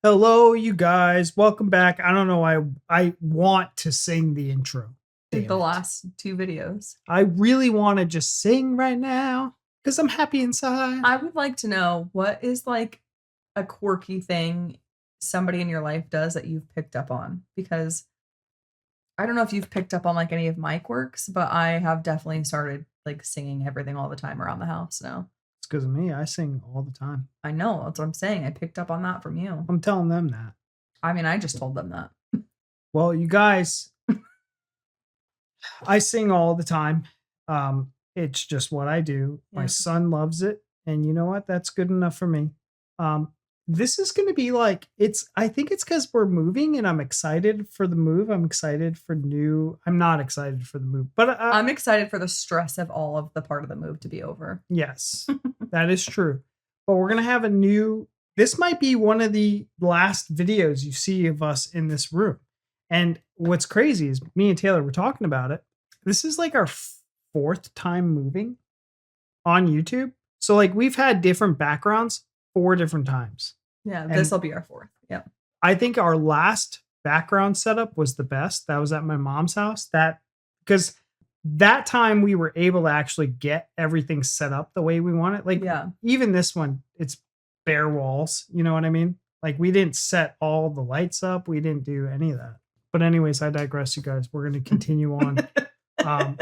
Hello, you guys. Welcome back. I don't know. I want to sing the intro. The last two videos. I really want to just sing right now because I'm happy inside. I would like to know what is like a quirky thing somebody in your life does that you've picked up on, because I don't know if you've picked up on like any of my quirks, but I have definitely started like singing everything all the time around the house now. It's because of me. I sing all the time. I know. That's what I'm saying. I picked up on that from you. I'm telling them that. I mean, I just told them that. Well, you guys, I sing all the time. It's just what I do. Yeah. My son loves it. And you know what? That's good enough for me. This is going to be like, I think it's because we're moving and I'm excited for the move. I'm not excited for the move, but I'm excited for the stress of all of the part of the move to be over. Yes, that is true. But we're going to have this might be one of the last videos you see of us in this room. And what's crazy is me and Taylor were talking about it. This is like our fourth time moving on YouTube. So like we've had different backgrounds 4 different times. Yeah, this will be our fourth. Yeah. I think our last background setup was the best. That was at my mom's house. Because that time we were able to actually get everything set up the way we want it. Like even this one, it's bare walls. You know what I mean? Like we didn't set all the lights up. We didn't do any of that. But anyways, I digress, you guys. We're going to continue on.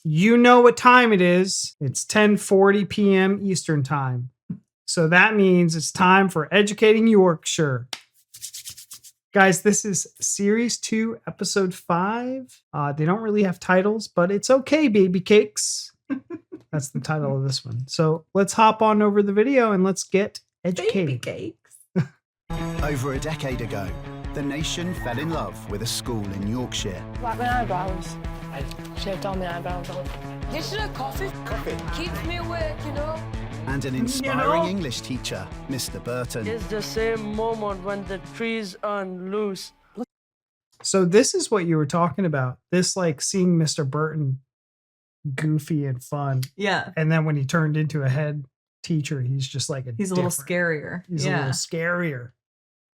You know what time it is. It's 10:40 p.m. Eastern time. So that means it's time for Educating Yorkshire. Guys, this is Series 2, Episode 5. They don't really have titles, but it's okay, baby cakes. That's the title of this one. So let's hop on over the video and let's get educated. Baby cakes. Over a decade ago, the nation fell in love with a school in Yorkshire. Like my eyebrows. I shaved all my eyebrows off. This is a coffee. Keeps me awake, you know. And an inspiring English teacher, Mr. Burton. It's the same moment when the trees aren't loose. So this is what you were talking about. This like seeing Mr. Burton goofy and fun. Yeah. And then when he turned into a head teacher, he's just like he's a little scarier. He's a little scarier.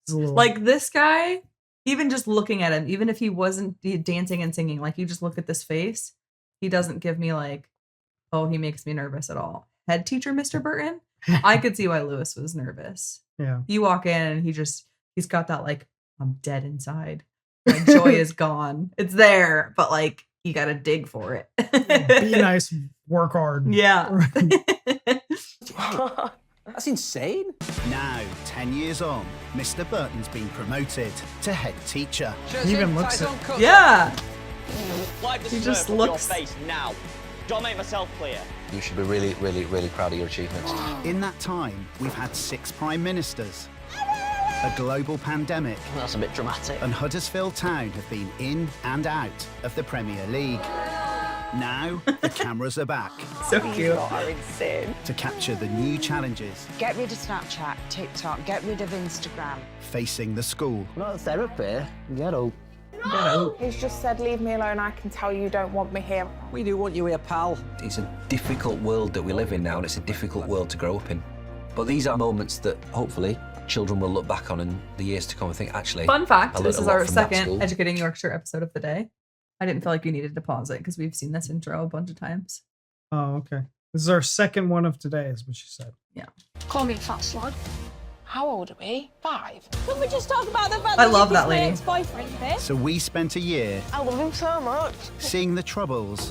He's a little like this guy, even just looking at him, even if he wasn't dancing and singing, like you just look at this face, he doesn't give me like, oh, he makes me nervous at all. Headteacher Mr. Burton, I could see why Lewis was nervous. Yeah. You walk in and he's got that like, I'm dead inside. My joy is gone. It's there, but like you got to dig for it. Be nice, work hard. Yeah. That's insane. Now, 10 years on, Mr. Burton's been promoted to head teacher. He even looks at Yeah. He just looks your face now. Don't make myself clear. You should be really, really, really proud of your achievements. In that time, we've had 6 prime ministers, a global pandemic, That's a bit dramatic. and Huddersfield Town have been in and out of the Premier League. Now, the cameras are back So cute. Are insane. to capture the new challenges Get rid of Snapchat, TikTok, get rid of Instagram. facing the school. Not therapy. Get out. He's just said, leave me alone. I can tell you don't want me here. We do want you here, pal. It's a difficult world that we live in now, and it's a difficult world to grow up in. But these are moments that hopefully children will look back on in the years to come and think, actually. Fun fact, I learned this a is lot our from that second school. Educating Yorkshire episode of the day. I didn't feel like we needed to pause it because we've seen this intro a bunch of times. Oh, okay. This is our second one of today, is what she said. Yeah. Call me a fat slug. How old are we? 5. Can we just talk about the fact I that love this that is my lady. ex-boyfriend here? So we spent a year I love him so much. seeing the troubles,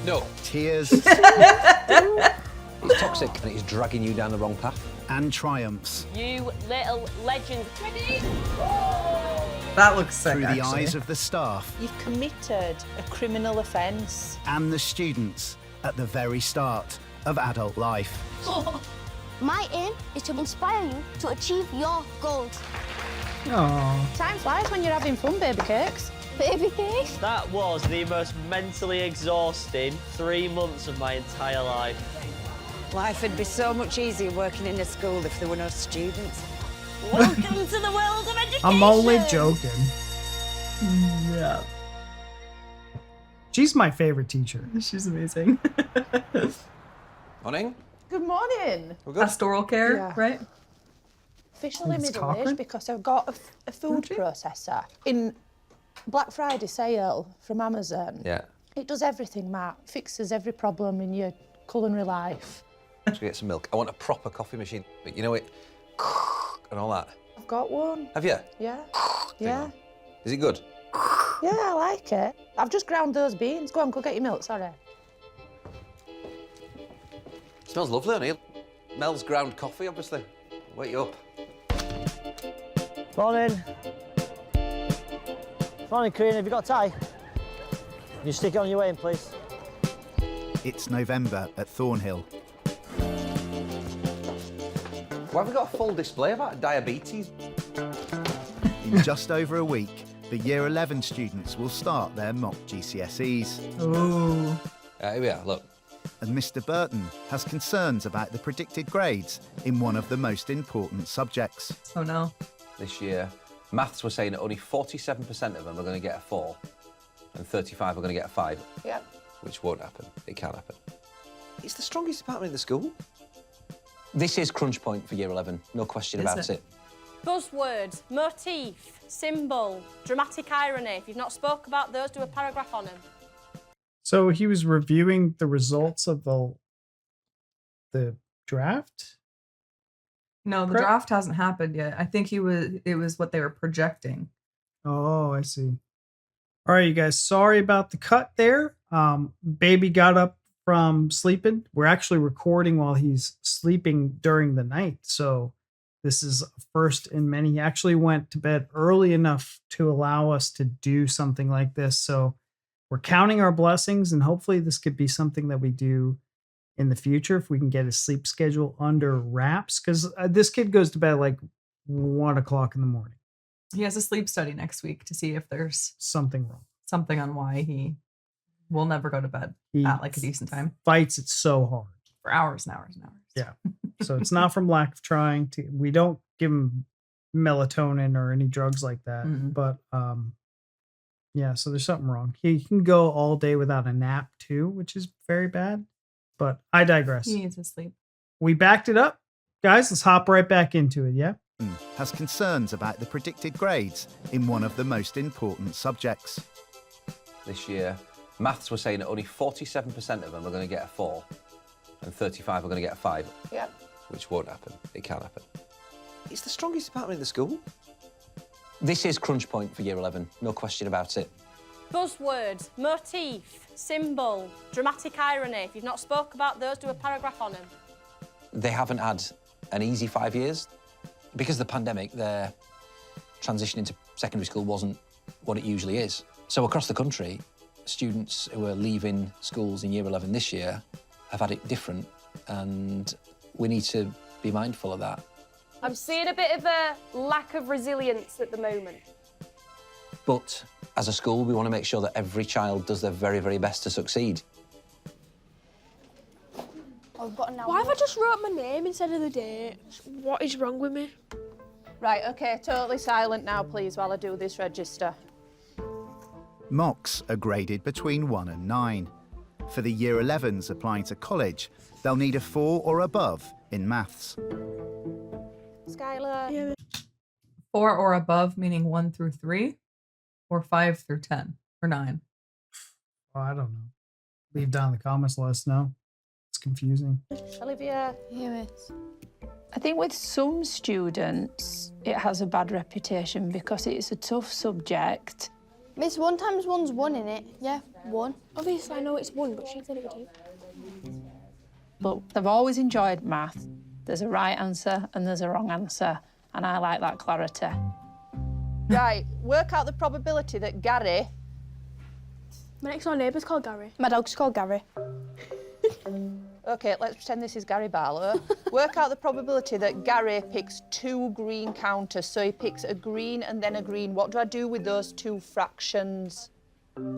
No. tears, It's toxic and it's dragging you down the wrong path. and triumphs You little legend. Ready? That looks sick, through the actually. eyes of the staff You've committed a criminal offence. and the students at the very start of adult life. My aim is to inspire you to achieve your goals. Oh, Time flies when you're having fun, baby cakes. Baby cakes. That was the most mentally exhausting 3 months of my entire life. Life would be so much easier working in a school if there were no students. Welcome to the world of education. I'm only joking. Yeah. She's my favorite teacher. She's amazing. Morning. Good morning. We're good. Pastoral care, Yeah. right? Officially middle-aged because I've got a food processor. In Black Friday sale from Amazon, it does everything, Matt. Fixes every problem in your culinary life. Let's get some milk. I want a proper coffee machine. You know it, and all that. I've got one. Have you? Yeah. Yeah. Is it good? Yeah, I like it. I've just ground those beans. Go on, go get your milk, sorry. Smells lovely, O'Neill. Mel's ground coffee, obviously. Wake you up. Morning. Morning, Corinne. Have you got a tie? Can you stick it on your way in, please? It's November at Thornhill. Why have we got a full display about diabetes? In just over a week, the Year 11 students will start their mock GCSEs. Ooh. Here we are, look. And Mr. Burton has concerns about the predicted grades in one of the most important subjects. Oh no. This year, maths were saying that only 47% of them are going to get a 4 and 35 are going to get a 5. Yep. Which won't happen. It can't happen. It's the strongest department in the school. This is crunch point for Year 11, no question about it. Buzzwords, motif, symbol, dramatic irony. If you've not spoke about those, do a paragraph on them. So he was reviewing the results of the draft? No, the draft hasn't happened yet. I think it was what they were projecting. Oh, I see. All right, you guys, sorry about the cut there. Baby got up from sleeping. We're actually recording while he's sleeping during the night. So this is a first in many. He actually went to bed early enough to allow us to do something like this. So we're counting our blessings, and hopefully this could be something that we do in the future if we can get his sleep schedule under wraps. Because this kid goes to bed at like 1 o'clock in the morning. He has a sleep study next week to see if there's something wrong. Something on why he will never go to bed at like a decent time. Fights it so hard. For hours and hours and hours. Yeah. So it's not from lack of trying to. We don't give him melatonin or any drugs like that. Mm-hmm. But yeah, so there's something wrong. He can go all day without a nap too, which is very bad. But I digress. He needs his sleep. We backed it up. Guys, let's hop right back into it, yeah? Has concerns about the predicted grades in one of the most important subjects. This year, maths were saying that only 47% of them are going to get a 4 and 35 are going to get a 5. Yep. Which won't happen. It can't happen. It's the strongest department in the school. This is crunch point for Year 11, no question about it. Buzzwords, motif, symbol, dramatic irony. If you've not spoke about those, do a paragraph on them. They haven't had an easy 5 years. Because of the pandemic, their transition into secondary school wasn't what it usually is. So across the country, students who are leaving schools in Year 11 this year have had it different, and we need to be mindful of that. I'm seeing a bit of a lack of resilience at the moment. But as a school, we want to make sure that every child does their very, very best to succeed. Why have I just wrote my name instead of the date? What is wrong with me? Right, OK, totally silent now, please, while I do this register. Mocks are graded between 1 and 9. For the Year 11s applying to college, they'll need a 4 or above in maths. Skyler. Yeah. 4 or above, meaning 1 through 3, or 5 through 10, or 9. Oh, I don't know. Leave down in the comments, let us know. It's confusing. Olivia. Yes. I think with some students, it has a bad reputation because it's a tough subject. Miss, 1 times 1's 1, innit? Yeah, 1. Obviously, I know it's 1, but she said it was 2. But they've always enjoyed math. There's a right answer and there's a wrong answer, and I like that clarity. Right, work out the probability that Gary... My next door neighbour's called Gary. My dog's called Gary. OK, let's pretend this is Gary Barlow. Work out the probability that Gary picks 2 green counters. So he picks a green and then a green. What do I do with those 2 fractions?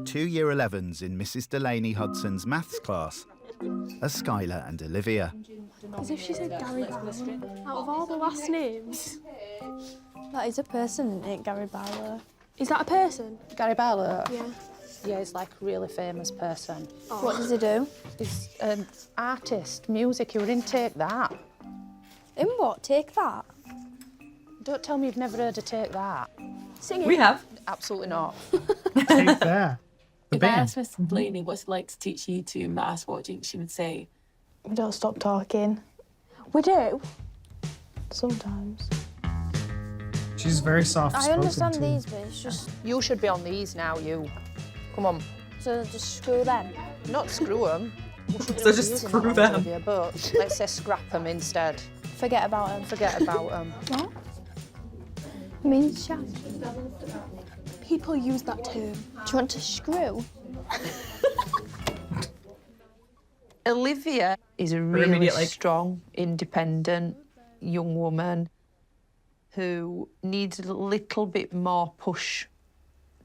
2 Year 11s in Mrs. Delaney Hudson's maths class are Skyler and Olivia. As if she said Gary Barlow. Out of all the last names. That is a person, isn't it, Gary Barlow? Is that a person? Gary Barlow? Yeah. Yeah, he's like a really famous person. Oh. What does he do? He's an artist, music. He were in Take That. In what? Take That? Don't tell me you've never heard her take that. Sing it. We have. Absolutely not. Take that. The If I band. asked Miss Blaney what's it like to teach you two maths, what do you think she would say? We don't stop talking. We do. Sometimes. She's very soft I spoken understand too. these, but it's just... You should be on these now, you. Come on. So just screw them. Not screw them. So just screw them. But let's say scrap them instead. Forget about them. Forget about them. What? It means shag. People use that term. Do you want to screw? Olivia is a really strong, independent young woman who needs a little bit more push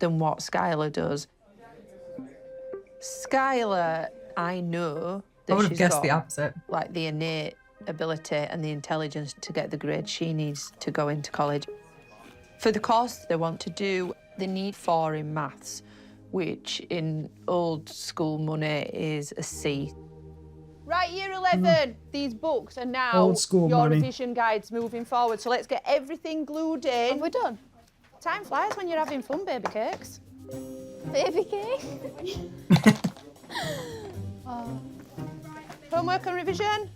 than what Skyler does. Skyler, I know that I would have she's guessed got the opposite. like the innate ability and the intelligence to get the grades she needs to go into college. For the course they want to do, they need 4 in maths, which in old school money is a C. Right, year 11, these books are now Old school your money. revision guides moving forward. So let's get everything glued in. Have we done? Time flies when you're having fun, baby cakes. Baby cake? Homework and revision?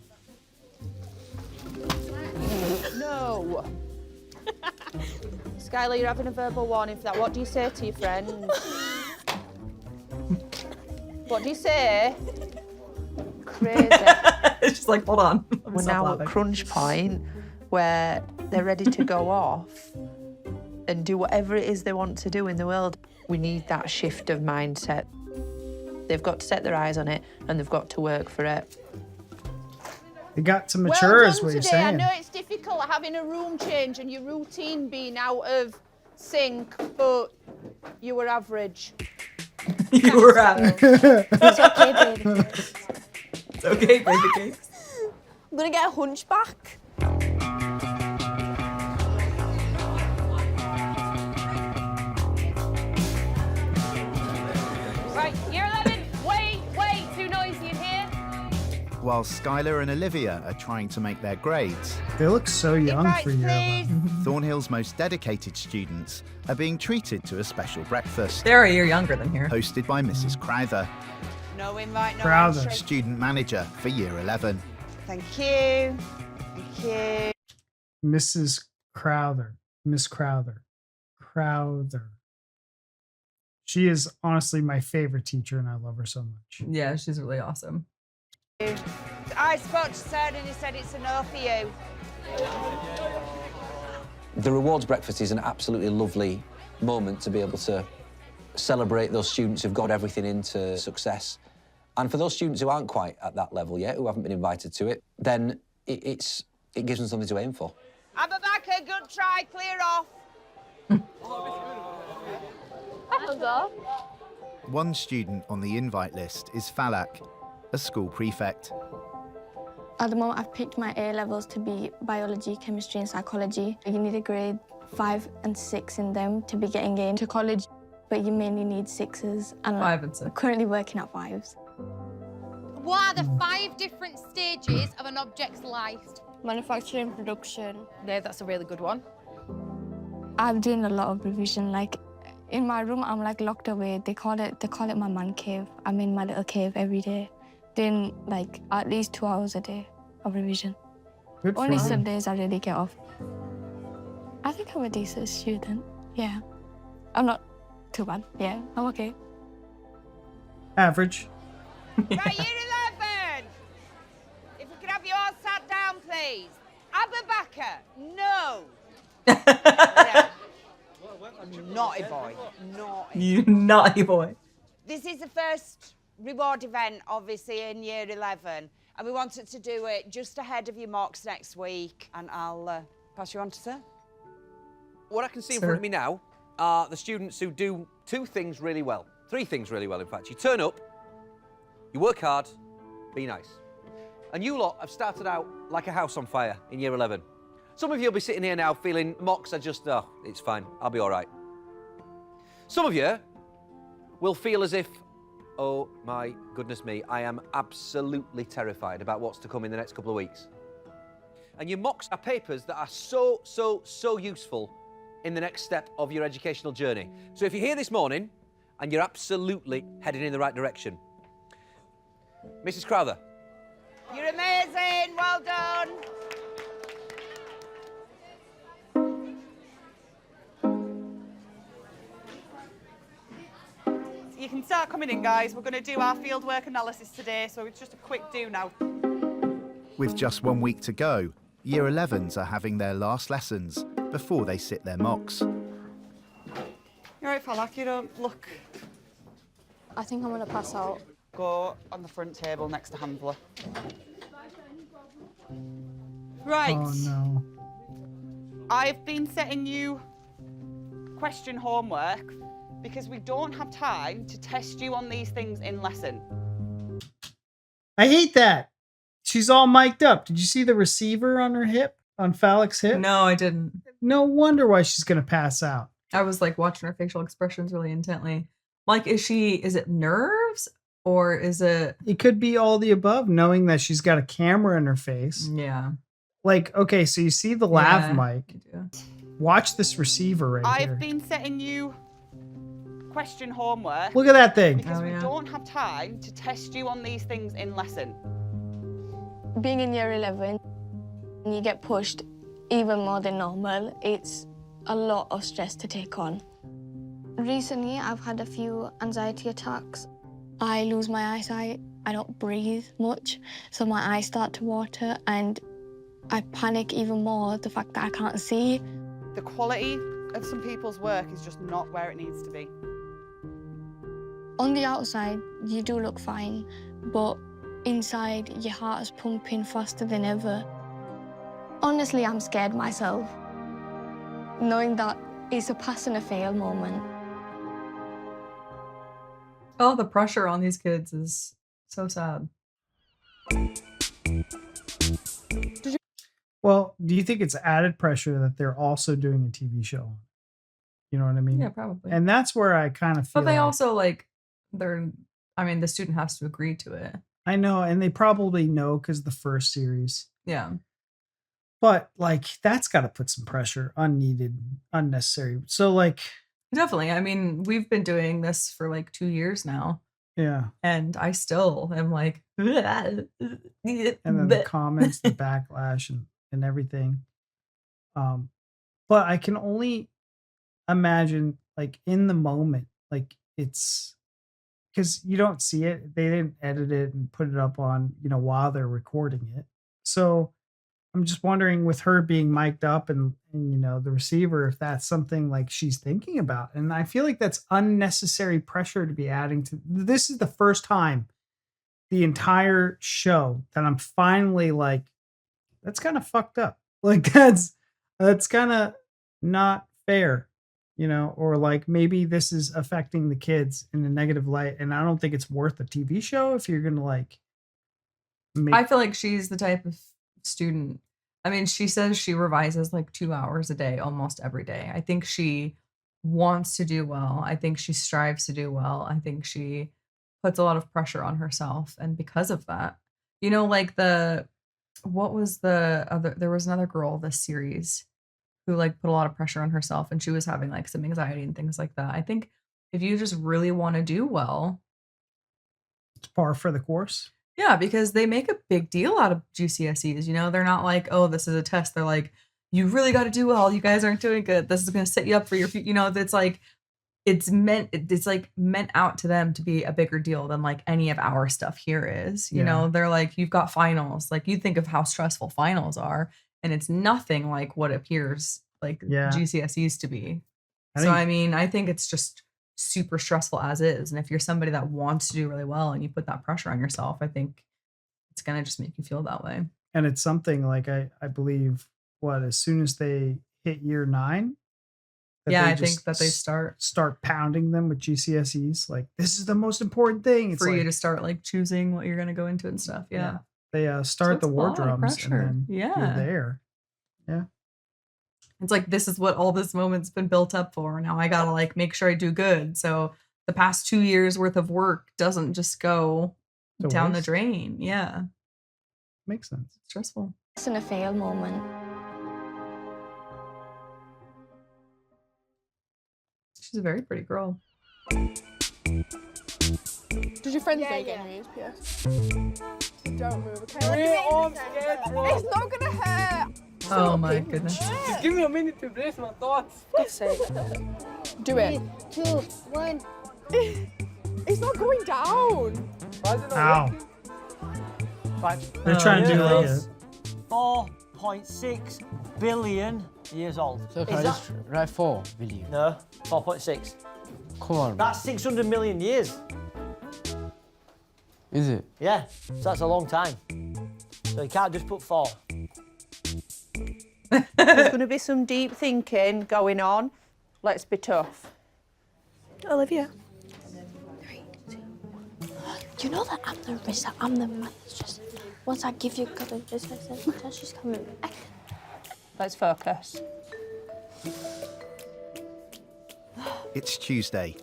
No. Skyler, you're having a verbal warning for that. What do you say to your friends? What do you say? Crazy. It's just like, hold on. We're now at crunch point where they're ready to go off and do whatever it is they want to do in the world. We need that shift of mindset. They've got to set their eyes on it and they've got to work for it. They got to mature, well is done what you're today. I saying. know it's difficult having a room change and your routine being out of sync, but you were average. You were average. It's okay, baby cakes. It's okay, baby cakes. I'm gonna get a hunchback. Right, year 11, way too noisy in here. While Skyler and Olivia are trying to make their grades, They look so young for year 11. Thornhill's most dedicated students are being treated to a special breakfast. They're a year younger than here. Hosted by Mrs. Crowther, No invite, no Crowther. entry. student manager for year 11. Thank you. Thank you. Mrs. Crowther. Miss Crowther. Crowther. She is honestly my favorite teacher, and I love her so much. Yeah, she's really awesome. I spoke to Sarah and he said it's a no for you. The rewards breakfast is an absolutely lovely moment to be able to celebrate those students who've got everything into success. And for those students who aren't quite at that level yet, who haven't been invited to it, then it gives them something to aim for. Ababaka, good try, clear off. I can go. One student on the invite list is Falak, a school prefect. At the moment, I've picked my A levels to be biology, chemistry, and psychology. You need a grade 5 and 6 in them to be getting into college, but you mainly need 6s. And 5 and 6. I'm currently working at 5s. What are the 5 different stages of an object's life? Manufacturing, production. Yeah, that's a really good one. I'm doing a lot of revision. Like in my room, I'm like locked away. They call it my man cave. I'm in my little cave every day, doing like at least 2 hours a day of revision. Good for Only you. Sundays I really get off. I think I'm a decent student. Yeah, I'm not too bad. Yeah, I'm okay. Average. Right, year 11. If we could have you all sat down, please. Ababaka, no. Yeah. Naughty boy, naughty. You naughty boy. This is the first reward event, obviously, in year 11, and we wanted to do it just ahead of your mocks next week, and I'll pass you on to Sir. What I can see in front of me now are the students who do 2 things really well. 3 things really well, in fact. You turn up, you work hard, be nice. And you lot have started out like a house on fire in year 11. Some of you will be sitting here now feeling mocks are just, oh, it's fine, I'll be all right. Some of you will feel as if, oh my goodness me, I am absolutely terrified about what's to come in the next couple of weeks. And your mocks are papers that are so useful in the next step of your educational journey. So if you're here this morning and you're absolutely heading in the right direction, Mrs. Crowther. You're amazing. Well done. You can start coming in, guys. We're going to do our fieldwork analysis today, so it's just a quick do now. With just 1 week to go, Year 11s are having their last lessons before they sit their mocks. You all right, Falak? You don't look... I think I'm going to pass out. Go on the front table next to Handler. Right. Oh, no. I've been setting you question homework because we don't have time to test you on these things in lesson. I hate that. She's all mic'd up. Did you see the receiver on her hip? On Falak's hip? No, I didn't. No wonder why she's going to pass out. I was like watching her facial expressions really intently. Like, is it nerves or is it... It could be all the above, knowing that she's got a camera in her face. Yeah. Like, okay, so you see the lav mic. Watch this receiver right here. I've been setting you question homework. Look at that thing. Because we don't have time to test you on these things in lesson. Being in year 11, you get pushed even more than normal. It's a lot of stress to take on. Recently, I've had a few anxiety attacks. I lose my eyesight. I don't breathe much, so my eyes start to water, and I panic even more, the fact that I can't see. The quality of some people's work is just not where it needs to be. On the outside, you do look fine, but inside, your heart is pumping faster than ever. Honestly, I'm scared myself, knowing that it's a pass and a fail moment. Oh, the pressure on these kids is so sad. Well, do you think it's added pressure that they're also doing a TV show? You know what I mean? Yeah, probably. And that's where I kind of feel But they also, like, the student has to agree to it. I know, and they probably know because the first series. Yeah. But, like, that's got to put some pressure, unneeded, unnecessary. So, like... Definitely. I mean, we've been doing this for, like, 2 years now. Yeah. And I still am like... And then the comments, the backlash, and everything. But I can only imagine, like, in the moment, like, it's... Because you don't see it. They didn't edit it and put it up on, while they're recording it. So I'm just wondering, with her being mic'd up and the receiver, if that's something like she's thinking about. And I feel like that's unnecessary pressure to be adding to. This is the first time the entire show that I'm finally like, that's kind of fucked up. Like, that's kind of not fair. Or like maybe this is affecting the kids in a negative light. And I don't think it's worth a TV show if you're going to like. I feel like she's the type of student. I mean, she says she revises like 2 hours a day, almost every day. I think she wants to do well. I think she strives to do well. I think she puts a lot of pressure on herself. And because of that, like what was the other, there was another girl this series who like put a lot of pressure on herself, and she was having like some anxiety and things like that. I think if you just really want to do well, it's par for the course. Yeah, because they make a big deal out of GCSEs. They're not like, oh, this is a test. They're like, you really got to do well. You guys aren't doing good. This is going to set you up for your future. It's like, it's meant out to them to be a bigger deal than like any of our stuff here is. They're like, you've got finals. Like, you think of how stressful finals are, and it's nothing like what appears like GCSEs to be. I think it's just super stressful as is. And if you're somebody that wants to do really well and you put that pressure on yourself, I think it's going to just make you feel that way. And it's something like, I believe, as soon as they hit year 9, I think that they start pounding them with GCSEs. Like, this is the most important thing. It's for like, you to start like choosing what you're going to go into and stuff. Yeah. They start the war drums and then you're there. Yeah. It's like, this is what all this moment's been built up for. Now I got to like make sure I do good. So the past 2 years worth of work doesn't just go down the drain. Yeah. Makes sense. It's stressful. It's in a fail moment. She's a very pretty girl. Did your friends get any PS? Don't move, okay? It's not gonna hurt. Oh my goodness. Just give me a minute to brace my thoughts. God's sake. Do it. 3, 2, 1. It's not going down. Ow. Right. They're trying to do like a... 4.6 billion years old. So can I just write 4 billion? No, 4.6. Come on. That's 600 million years. Is it? Yeah, so that's a long time. So you can't just put 4. There's going to be some deep thinking going on. Let's be tough. Olivia. 3, 2, 1. You know that I'm the risk, I'm the man. It's just once I give you good business, that's just coming back. Let's focus. It's Tuesday,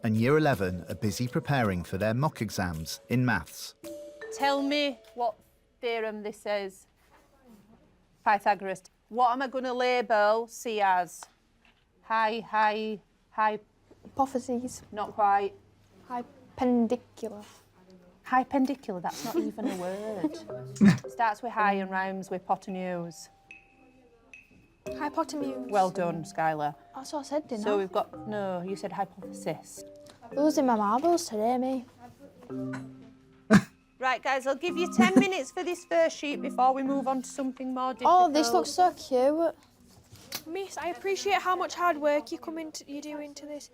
and Year 11 are busy preparing for their mock exams in maths. Tell me what theorem this is. Pythagoras. What am I going to label C as? Hypotheses. Not quite. Hyperpendicular. Hyperpendicular, that's not even a word. Starts with high and rhymes with hypotenuse. Hypotenuse. Well done, Skyler. That's what I said, didn't I? So we've got, no, you said hypothesis. Losing my marbles today, me. Right, guys, I'll give you 10 minutes for this first sheet before we move on to something more difficult. Oh, this looks so cute. Miss, I appreciate how much hard work you do into this.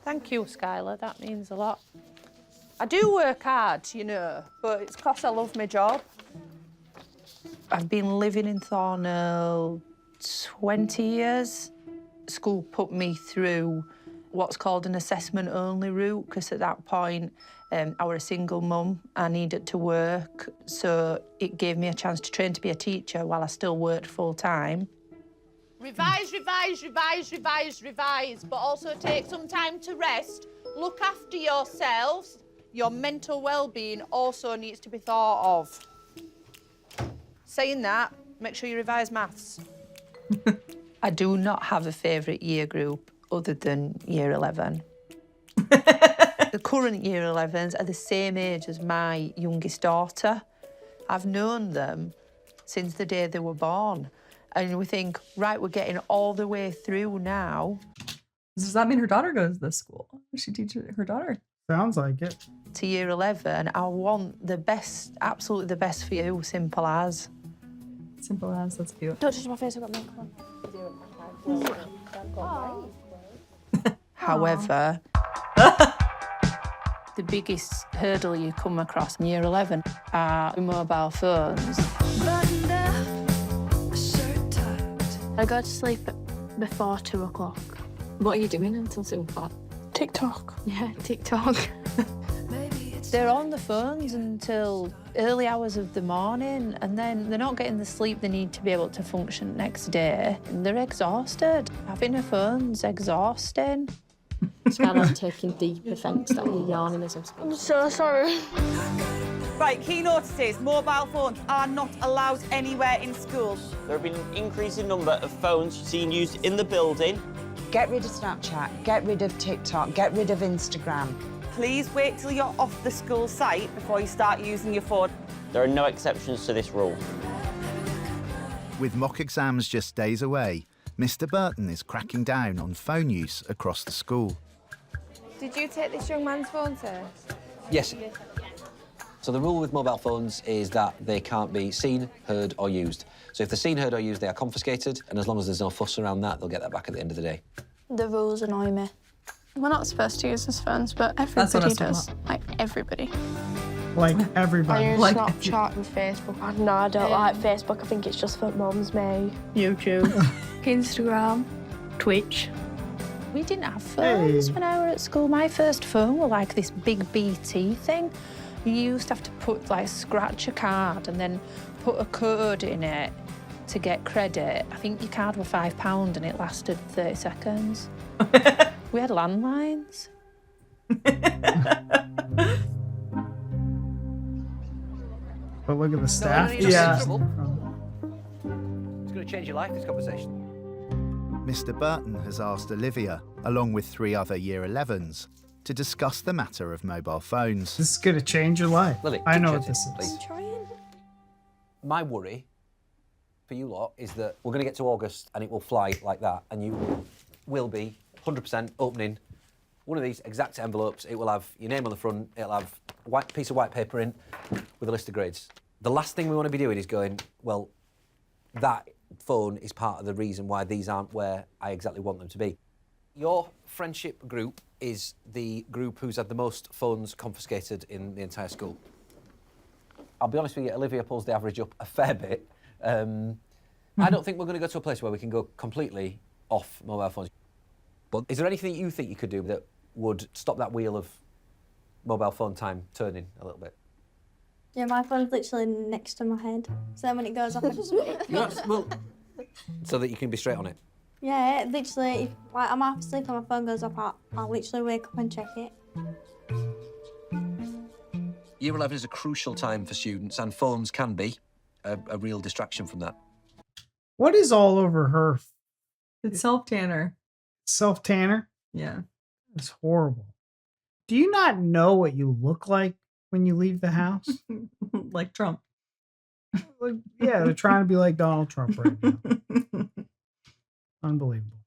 Thank you, Skyler, that means a lot. I do work hard, you know, but it's 'cause I love my job. I've been living in Thornhill 20 years. School put me through what's called an assessment-only route, because at that point, I was a single mum. I needed to work, so it gave me a chance to train to be a teacher while I still worked full-time. Revise, revise, revise, revise, revise, but also take some time to rest. Look after yourselves. Your mental well-being also needs to be thought of. Saying that, make sure you revise maths. I do not have a favourite year group other than Year 11. The current Year 11s are the same age as my youngest daughter. I've known them since the day they were born. And we think, right, we're getting all the way through now. Does that mean her daughter goes to this school? Does she teach her daughter? Sounds like it. To Year 11, I want the best, absolutely the best for you, simple as. Simple as, that's cute. Don't touch my face, I've got makeup on. However, the biggest hurdle you come across in Year 11 are mobile phones. I go to sleep before 2 o'clock. What are you doing until 2 o'clock? TikTok. Yeah, TikTok. They're on the phones until early hours of the morning, and then they're not getting the sleep they need to be able to function next day. And they're exhausted. Having a phone's exhausting. Skyler's taking deep offence that you're yawning as I'm speaking. I'm so sorry. Right, key notices. Mobile phones are not allowed anywhere in school. There have been an increasing number of phones seen used in the building. Get rid of Snapchat, get rid of TikTok, get rid of Instagram. Please wait till you're off the school site before you start using your phone. There are no exceptions to this rule. With mock exams just days away, Mr. Burton is cracking down on phone use across the school. Did you take this young man's phone, sir? Yes. So the rule with mobile phones is that they can't be seen, heard or used. So if they're seen, heard or used, they are confiscated, and as long as there's no fuss around that, they'll get that back at the end of the day. The rules annoy me. We're not supposed to use his phones, but everybody does. Like, everybody. Like, everybody. I use Like, Snapchat and Facebook. No, I don't like Facebook. I think it's just for mums, me. YouTube. Instagram. Twitch. We didn't have phones when I was at school. My first phone was like this big BT thing. You used to have to put, like, scratch a card and then put a code in it to get credit. I think your card was £5 and it lasted 30 seconds. We had landlines. But look at the staff. It's going to change your life, this conversation. Mr. Burton has asked Olivia, along with 3 other Year 11s, to discuss the matter of mobile phones. This is going to change your life. Lily, I know keep what this chatting, is. please. My worry for you lot is that we're going to get to August and it will fly like that, and you will be 100% opening one of these exact envelopes. It will have your name on the front, it'll have a piece of white paper in with a list of grades. The last thing we want to be doing is going, well, that phone is part of the reason why these aren't where I exactly want them to be. Your friendship group is the group who's had the most phones confiscated in the entire school. I'll be honest with you, Olivia pulls the average up a fair bit. I don't think we're going to go to a place where we can go completely off mobile phones. But is there anything you think you could do that would stop that wheel of mobile phone time turning a little bit? Yeah, my phone's literally next to my head. So then when it goes off, I just... Well, so that you can be straight on it? Yeah, literally, if like, I'm half asleep and my phone goes off, I'll literally wake up and check it. Year 11 is a crucial time for students, and phones can be a real distraction from that. What is all over her? It's self-tanner. Self-tanner? Yeah. It's horrible. Do you not know what you look like when you leave the house? Like Trump. Yeah, they're trying to be like Donald Trump right now. Unbelievable.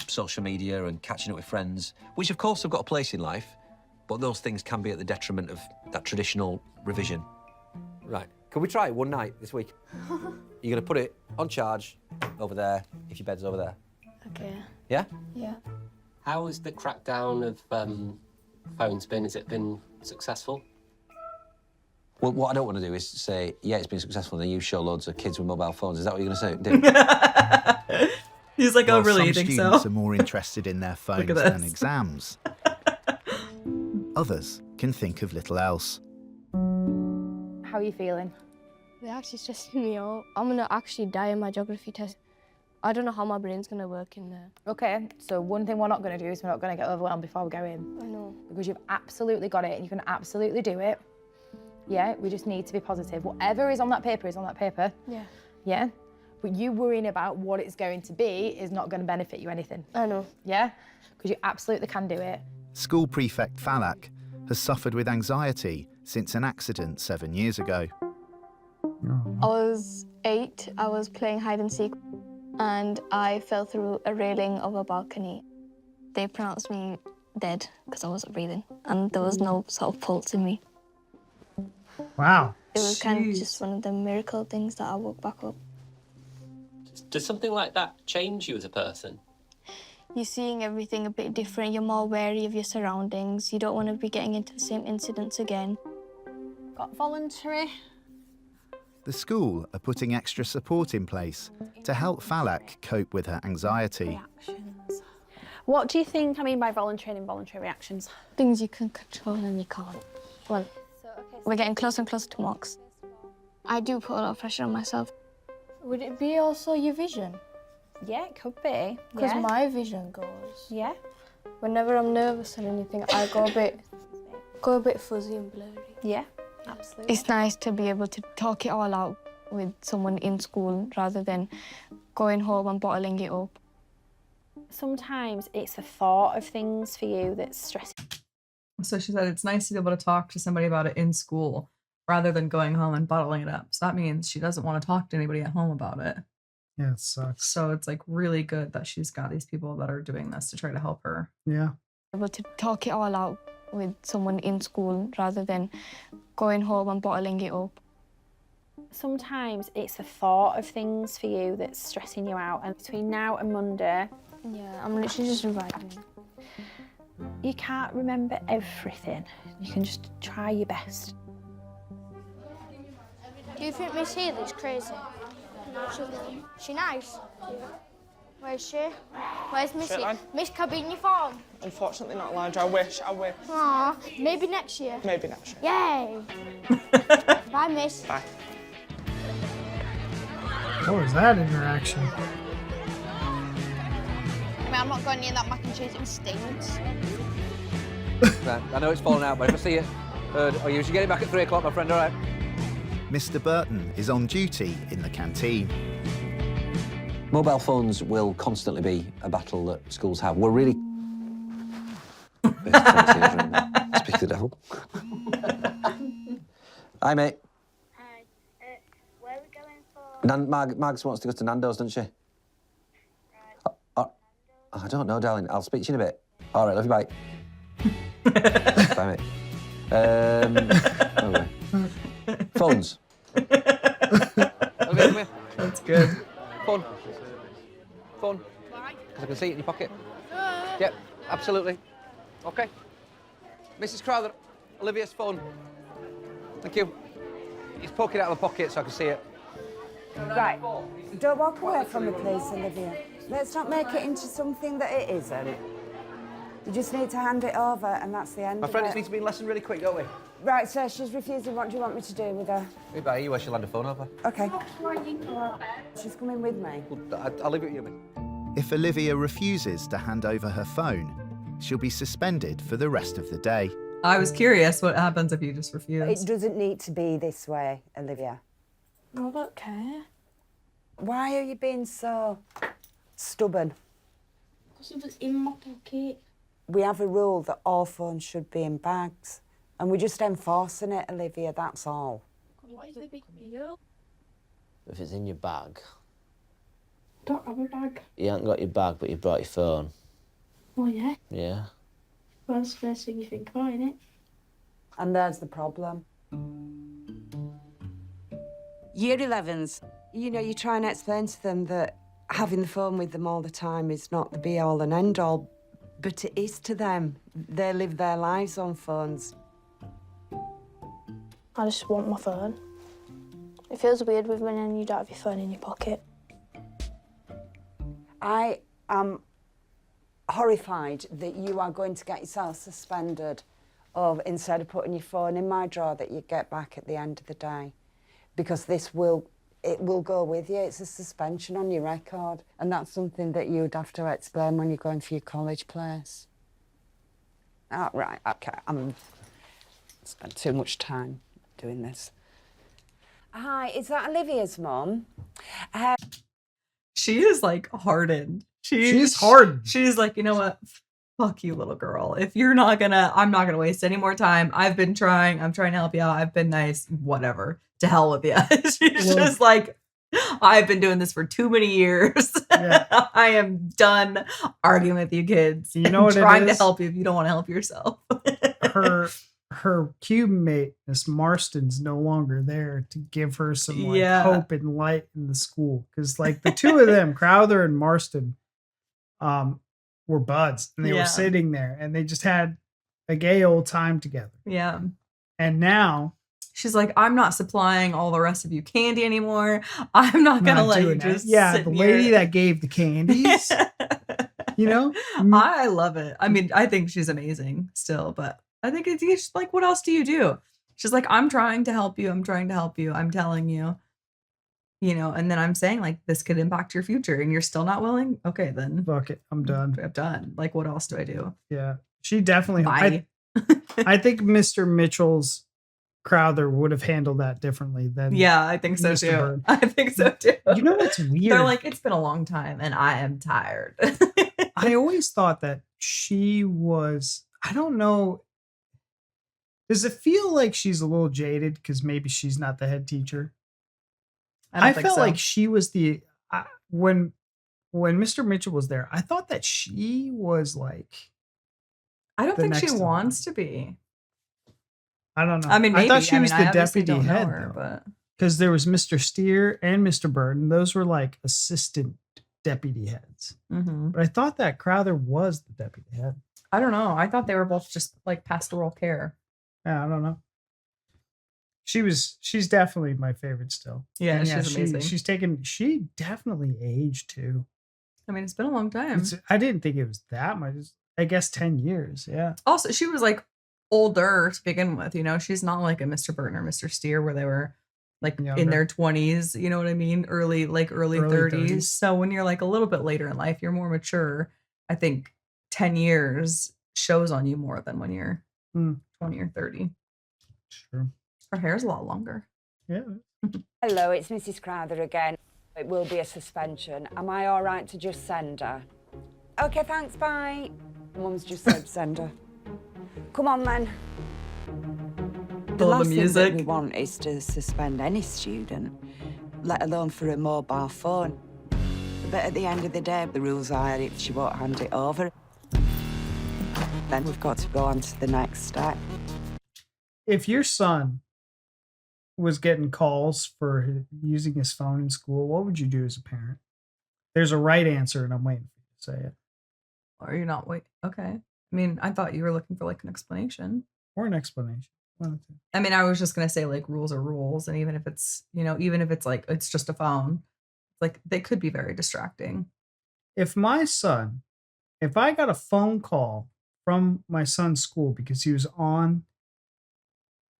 Social media and catching up with friends, which of course have got a place in life, but those things can be at the detriment of that traditional revision. Right. Can we try it one night this week? You're going to put it on charge over there if your bed's over there. Okay. Yeah? Yeah. How has the crackdown of phones been? Has it been successful? Well, what I don't want to do is say, yeah, it's been successful, and then you show loads of kids with mobile phones. Is that what you're going to say? He's like, oh, While really? Some You think students so? are more interested in their phones at than this. exams. Others can think of little else. How are you feeling? They're actually stressing me out. I'm gonna actually die in my geography test. I don't know how my brain's gonna work in there. Okay, so one thing we're not going to do is we're not going to get overwhelmed before we go in. I know. Because you've absolutely got it and you can absolutely do it. Yeah, we just need to be positive. Whatever is on that paper is on that paper. Yeah. Yeah? But you worrying about what it's going to be is not going to benefit you anything. I know. Yeah? Because you absolutely can do it. School prefect Falak has suffered with anxiety since an accident 7 years ago. I was 8, I was playing hide and seek, and I fell through a railing of a balcony. They pronounced me dead because I wasn't breathing, and there was no sort of pulse in me. Wow. It was kind of just one of the miracle things that I woke back up. Does something like that change you as a person? You're seeing everything a bit different, you're more wary of your surroundings, you don't want to be getting into the same incidents again. Got voluntary. The school are putting extra support in place to help Falak cope with her anxiety. What do you think I mean by voluntary and involuntary reactions? Things you can control and you can't. Well, we're getting closer and closer to marks. I do put a lot of pressure on myself. Would it be also your vision? Yeah, it could be. Because Yeah. my vision goes. Yeah. Whenever I'm nervous or anything, I go a bit fuzzy and blurry. Yeah, absolutely. It's nice to be able to talk it all out with someone in school rather than going home and bottling it up. Sometimes it's the thought of things for you that's stressing. So she said it's nice to be able to talk to somebody about it in school rather than going home and bottling it up. So that means she doesn't want to talk to anybody at home about it. Yeah, it sucks. So it's like really good that she's got these people that are doing this to try to help her. Yeah. Able to talk it all out with someone in school rather than going home and bottling it up. Sometimes it's the thought of things for you that's stressing you out. And between now and Monday... Yeah, I'm literally just revising. You can't remember everything. You can just try your best. Do you think Miss Healy's crazy? She nice? Where's she? Where's Missy? Shitline. Miss cabin uniform. Unfortunately not allowed. I wish. Aw, maybe next year. Maybe next year. Yay! Bye, Miss. Bye. What was that interaction? I mean, I'm not going near that mac and cheese, it stinks. Right, I know it's fallen out, but if I see it, you should get it back at 3 o'clock, my friend, all right? Mr. Burton is on duty in the canteen. Mobile phones will constantly be a battle that schools have. We're really... Speak to the devil. Hi, mate. Hi. Where are we going for? Mags wants to go to Nando's, doesn't she? I don't know, darling. I'll speak to you in a bit. All right, love you, bye. Bye, mate. Okay. Phones. Olivia, That's good. Phone. Because I can see it in your pocket. Yep, absolutely. Okay. Mrs. Crowther, Olivia's phone. Thank you. He's poking it out of the pocket so I can see it. Right. Don't walk away from me, please, Olivia. Let's not make it into something that it isn't. You just need to hand it over, and that's the end My of friend, it. this needs to be in lesson really quick, don't we? Right, so she's refusing. What do you want me to do with her? Maybe by you where she'll hand the phone over. Okay. She's coming with me. I'll leave it with you, mate. If Olivia refuses to hand over her phone, she'll be suspended for the rest of the day. I was curious what happens if you just refuse. It doesn't need to be this way, Olivia. I don't care. Why are you being so stubborn? Because it was in my pocket. We have a rule that all phones should be in bags, and we're just enforcing it, Olivia, that's all. What is the big deal? If it's in your bag. Don't have a bag. You haven't got your bag, but you brought your phone. Oh, yeah? Yeah. Well, that's the first thing you think about, innit? And there's the problem. Year 11s, you know, you try and explain to them that having the phone with them all the time is not the be-all and end-all, but it is to them. They live their lives on phones. I just want my phone. It feels weird with when you don't have your phone in your pocket. I am horrified that you are going to get yourself suspended of, instead of putting your phone in my drawer, that you get back at the end of the day. Because it will go with you. It's a suspension on your record. And that's something that you'd have to explain when you're going for your college place. Oh, right, okay. I'm spent too much time doing this. Hi, is that Olivia's mum? She is like hardened. She's hardened. She's like, you know what? Fuck you, little girl. If you're not gonna, I'm not gonna waste any more time. I've been trying. I'm trying to help you out. I've been nice. Whatever. To hell with you. She's just like, I've been doing this for too many years. Yeah. I am done arguing with you kids. You know what trying it to is? help you if you don't want to help yourself. her cube mate, Miss Marston's no longer there to give her some like hope and light in the school. Because like the two of them, Crowther and Marston, were buds, and they were sitting there, and they just had a gay old time together. Yeah. And now she's like, I'm not supplying all the rest of you candy anymore. I'm not gonna let you just sit the here. lady that gave the candies. You know, I love it. I mean, I think she's amazing still, but I think it's just like, what else do you do? She's like, I'm trying to help you. I'm trying to help you. I'm telling you, you know, and then I'm saying like, this could impact your future and you're still not willing. Okay, then fuck it. I'm done. I'm done. Like, what else do I do? Yeah. She definitely, Bye. I think Mr. Mitchell's Crowther would have handled that differently than I think so Mr. too. Burton. I think so too. You know what's weird? They're like, it's been a long time and I am tired. I always thought that she was, I don't know. Does it feel like she's a little jaded because maybe she's not the head teacher? I felt like she was the, when Mr. Mitchell was there, I thought that she was like, I don't think she next wants to be. I don't know. I mean, maybe. I thought she was I the obviously deputy don't know head, her, but because there was Mr. Steer and Mr. Burton. Those were like assistant deputy heads. Mhm. But I thought that Crowther was the deputy head. I don't know. I thought they were both just like pastoral care. Yeah, I don't know. She's definitely my favorite still. Yeah, And she's amazing. She definitely aged too. I mean, it's been a long time. I didn't think it was that much. I guess 10 years. Yeah. Also, she was like older to begin with, you know, she's not like a Mr. Burton or Mr. Steer where they were like in their 20s, you know what I mean? Early 30s. So when you're like a little bit later in life, you're more mature. I think 10 years shows on you more than when you're 20 or 30. Sure. Her hair's a lot longer. Yeah. Hello, it's Mrs. Crowther again. It will be a suspension. Am I all right to just send her? Okay, thanks, bye. Mum's just said send her. Come on, then. The last thing music. that we want is to suspend any student, let alone for a mobile phone. But at the end of the day, the rules are if she won't hand it over, then we've got to go on to the next step. If your son was getting calls for using his phone in school, what would you do as a parent? There's a right answer, and I'm waiting for you to say it. Or you're not wait. Okay. I mean, I thought you were looking for like an explanation. Or an explanation. I mean, I was just gonna say like rules are rules, and even if it's even if it's like it's just a phone, like they could be very distracting. If I got a phone call from my son's school because he was on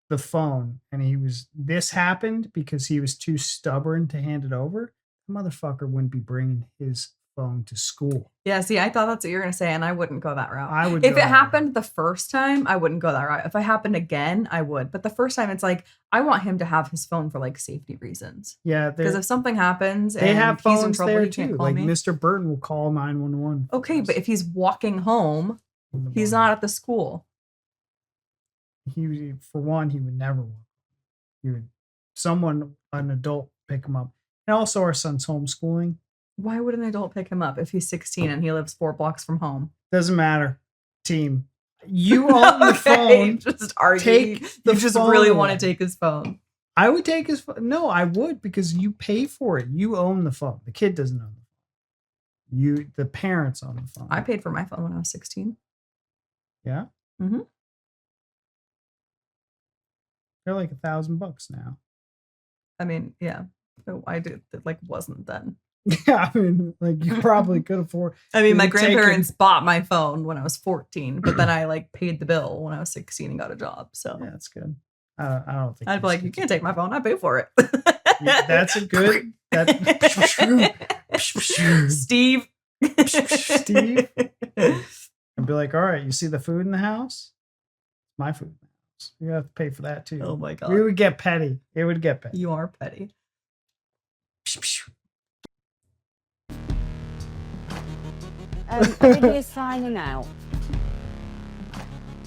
the phone and this happened because he was too stubborn to hand it over, the motherfucker wouldn't be bringing his phone to school. Yeah, see, I thought that's what you were gonna say, and I wouldn't go that route. I would. If it happened the first time, I wouldn't go that route. If it happened again, I would. But the first time, it's like I want him to have his phone for like safety reasons. Yeah, because if something happens, they and have he's in phones trouble, there he can't too. call Like me. Mr. Burton will call 911. Okay, but if he's walking home, he's not at the school. He would never walk. An adult pick him up. And also our son's homeschooling. Why would an adult pick him up if he's 16 and he lives 4 blocks from home? Doesn't matter. Team. You own the phone. Just argue. You just really want to take his phone. I would take his phone. No, I would, because you pay for it. You own the phone. The kid doesn't own the phone. The parents own the phone. I paid for my phone when I was 16. Yeah? Mm-hmm. They're like $1,000 now. I mean, yeah. So I did. It like wasn't then. Yeah, I mean, like you probably could afford. I mean, my grandparents bought my phone when I was 14, but then I like paid the bill when I was 16 and got a job. So yeah, that's good. I don't think I'd be like, you can't take my phone. I pay for it. That's a good. Steve. Steve. I'd be like, all right, you see the food in the house? It's my food in the house. You have to pay for that too. Oh my God. We would get petty. It would get petty. You are petty. Olivia signing out.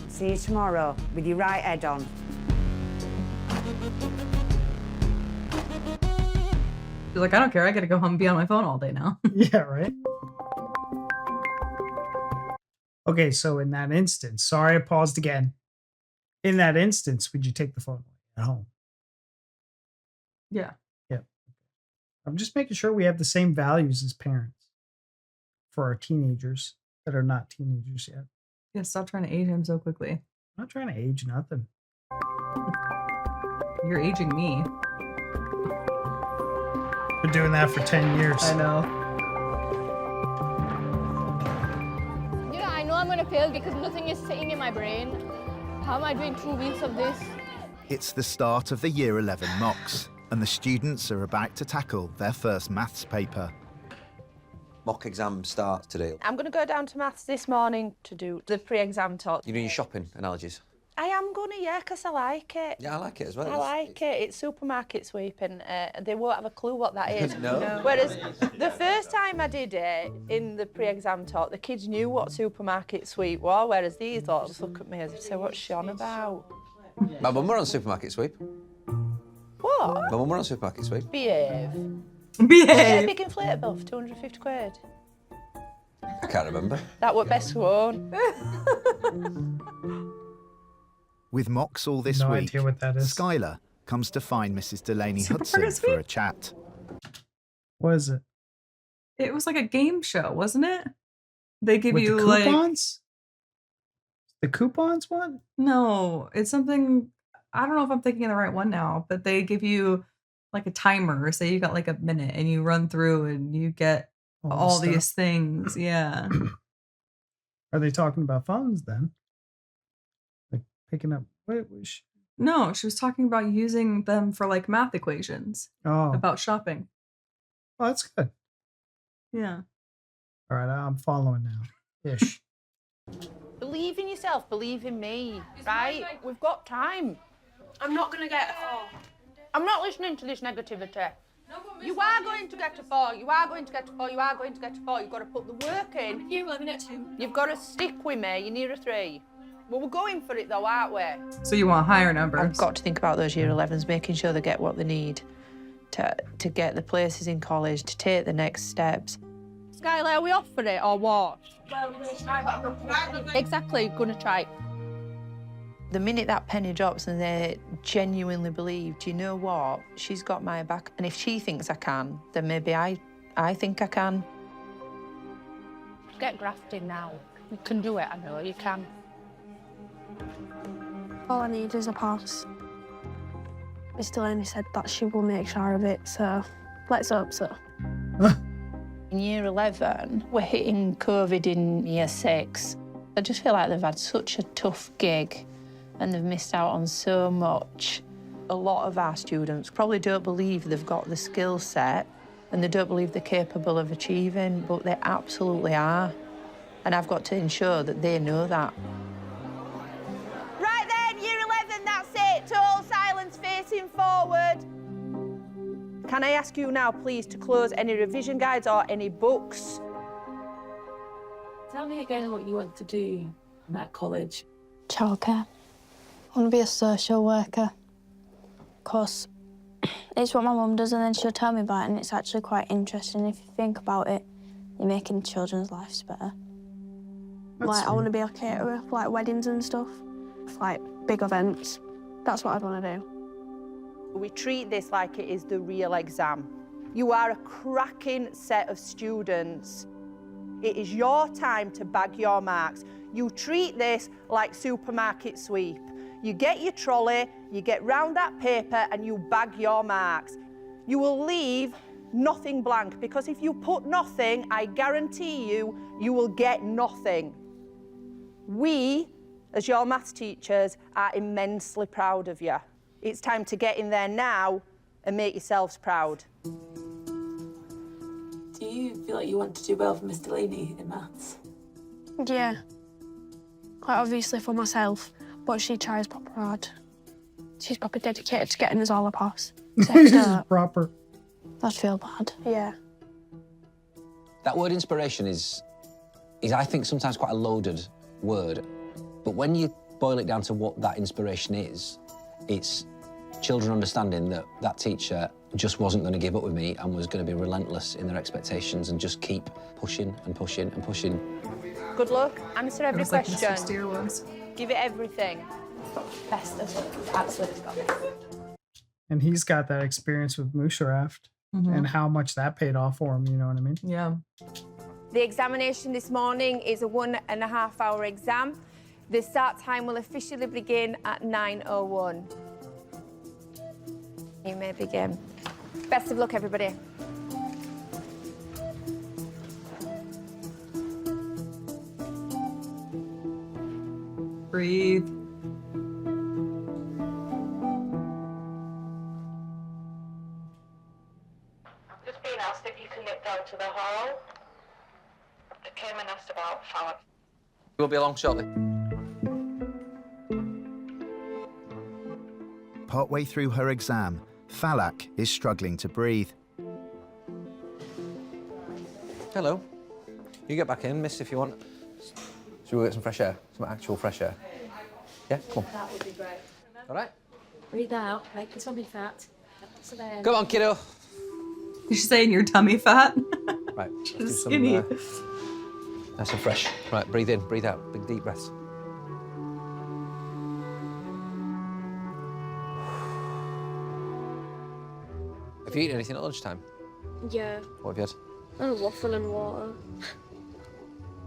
See you tomorrow with your right head on. She's like, I don't care. I got to go home and be on my phone all day now. Yeah, right? Okay, so in that instance, sorry I paused again. In that instance, would you take the phone at home? Yeah. Yeah. I'm just making sure we have the same values as parents for our teenagers that are not teenagers yet. Yeah, stop trying to age him so quickly. I'm not trying to age nothing. You're aging me. Been doing that for 10 years. I know. You know, I know I'm going to fail because nothing is sitting in my brain. How am I doing 2 weeks of this? It's the start of the Year 11 mocks, and the students are about to tackle their first maths paper. Mock exam starts today. I'm going to go down to maths this morning to do the pre-exam talk. You doing your shopping analogies? I am going to, yeah, because I like it. Yeah, I like it as well. I like it. It's supermarket sweeping. They won't have a clue what that is. No. Whereas the first time I did it in the pre-exam talk, the kids knew what supermarket sweep was, whereas these lot just look at me and say, what's she on about? My mum were on supermarket sweep. What? My mum were on supermarket sweep. Behave. Behave. A big inflatable for 250 quid. I can't remember. That were best one. With mocks all this No week, idea what that is. Skyler comes to find Mrs. Delaney Supermarket Hudson sweep? for a chat. What is it? It was like a game show, wasn't it? They give With you the like coupons? The coupons one? No, it's something. I don't know if I'm thinking of the right one now, but they give you like a timer. Say you got like a minute, and you run through, and you get all the these things. Yeah. Are they talking about phones then? Like picking up. No, she was talking about using them for like math equations. Oh. About shopping. Oh, that's good. Yeah. All right, I'm following now. Ish. Believe in yourself, believe in me, right? We've got time. I'm not going to get a call. I'm not listening to this negativity. You are going to get a 4. You are going to get a 4. You are going to get a 4. You've got to put the work in. Year 11 at 2. You've got to stick with me. You're near a 3. Well, we're going for it though, aren't we? So you want higher numbers? I've got to think about those year 11s, making sure they get what they need to get the places in college, to take the next steps. Skyler, are we off for it or what? Well, we're going to try, but I'm not Exactly, going to try. The minute that penny drops and they genuinely believe, do you know what? She's got my back. And if she thinks I can, then maybe I think I can. Get grafting now. You can do it, I know you can. All I need is a pass. Miss Delaney said that she will make sure of it, so let's hope so. In year 11, we're hitting COVID in year 6. I just feel like they've had such a tough gig and they've missed out on so much. A lot of our students probably don't believe they've got the skill set and they don't believe they're capable of achieving, but they absolutely are. And I've got to ensure that they know that. Right then, year 11, that's it. Total silence, facing forward. Can I ask you now, please, to close any revision guides or any books? Tell me again what you want to do at college. Childcare. I want to be a social worker. Of course, it's what my mum does and then she'll tell me about it and it's actually quite interesting. If you think about it, you're making children's lives better. Like, I want to be a caterer for, like, weddings and stuff, for, like, big events. That's what I'd want to do. We treat this like it is the real exam. You are a cracking set of students. It is your time to bag your marks. You treat this like supermarket sweep. You get your trolley, you get round that paper and you bag your marks. You will leave nothing blank because if you put nothing, I guarantee you, you will get nothing. We, as your maths teachers, are immensely proud of you. It's time to get in there now and make yourselves proud. Do you feel like you want to do well for Miss Delaney in maths? Yeah. Quite obviously for myself, but she tries proper hard. She's proper dedicated to getting us all a pass. Proper. I'd feel bad. Yeah. That word inspiration is I think, sometimes quite a loaded word. But when you boil it down to what that inspiration is, it's children understanding that that teacher just wasn't going to give up with me and was going to be relentless in their expectations and just keep pushing and pushing and pushing. Good luck. Answer every It was like question. Mr. Steer was. Give it everything. Best of luck. Absolutely got it. And he's got that experience with Musharraf and how much that paid off for him, you know what I mean? Yeah. The examination this morning is a 1.5 hour exam. The start time will officially begin at 9:01. You may begin. Best of luck, everybody. Breathe. Just being asked if you can nip down to the hall. I came and asked about Falak. We'll be along shortly. Partway through her exam, Falak is struggling to breathe. Hello. You get back in, miss, if you want. Should we get some fresh air? Some actual fresh air? Yeah, come on. That would be great. All right. Breathe out, make your tummy fat. So then... Come on, kiddo. She's saying your tummy fat. Right. Let's do She's some, skinny. nice and fresh. Right, breathe in, breathe out. Big deep breaths. Have you eaten anything at lunchtime? Yeah. What have you had? And waffle and water.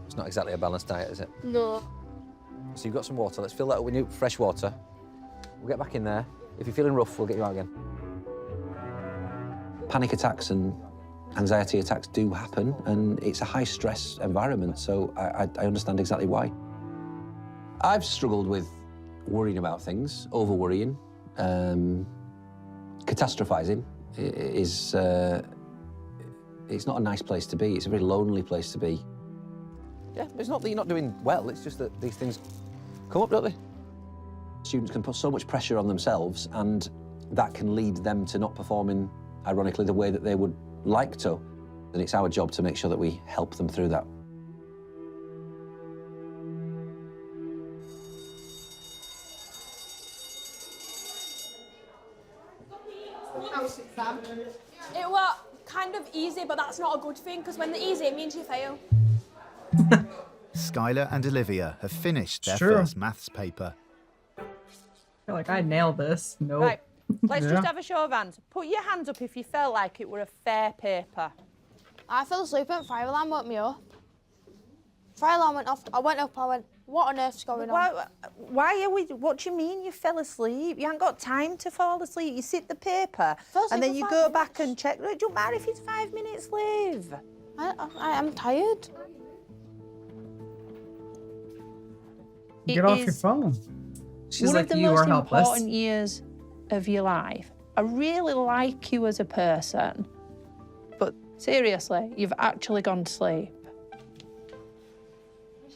It's not exactly a balanced diet, is it? No. So you've got some water. Let's fill that up with new fresh water. We'll get back in there. If you're feeling rough, we'll get you out again. Panic attacks and anxiety attacks do happen, and it's a high-stress environment, so I understand exactly why. I've struggled with worrying about things, over-worrying, catastrophizing. It's not a nice place to be. It's a very lonely place to be. Yeah, it's not that you're not doing well, it's just that these things come up, don't they? Students can put so much pressure on themselves, and that can lead them to not performing, ironically, the way that they would like to. And it's our job to make sure that we help them through that. It was kind of easy, but that's not a good thing, because when they're easy, it means you fail. Skyler and Olivia have finished their True. first maths paper. I feel like I nailed this. Nope. Right, let's just have a show of hands. Put your hands up if you felt like it were a fair paper. I fell asleep and fire alarm woke me up. Fire alarm went off. I went up. I went, what on earth's going on? Why are we, what do you mean you fell asleep? You haven't got time to fall asleep. You sit the paper and then you go back and check. It don't matter if it's 5 minutes, Liv. I'm tired. Get off your phone. She's one like, of the you most are helpless. important years of your life. I really like you as a person, but seriously, you've actually gone to sleep.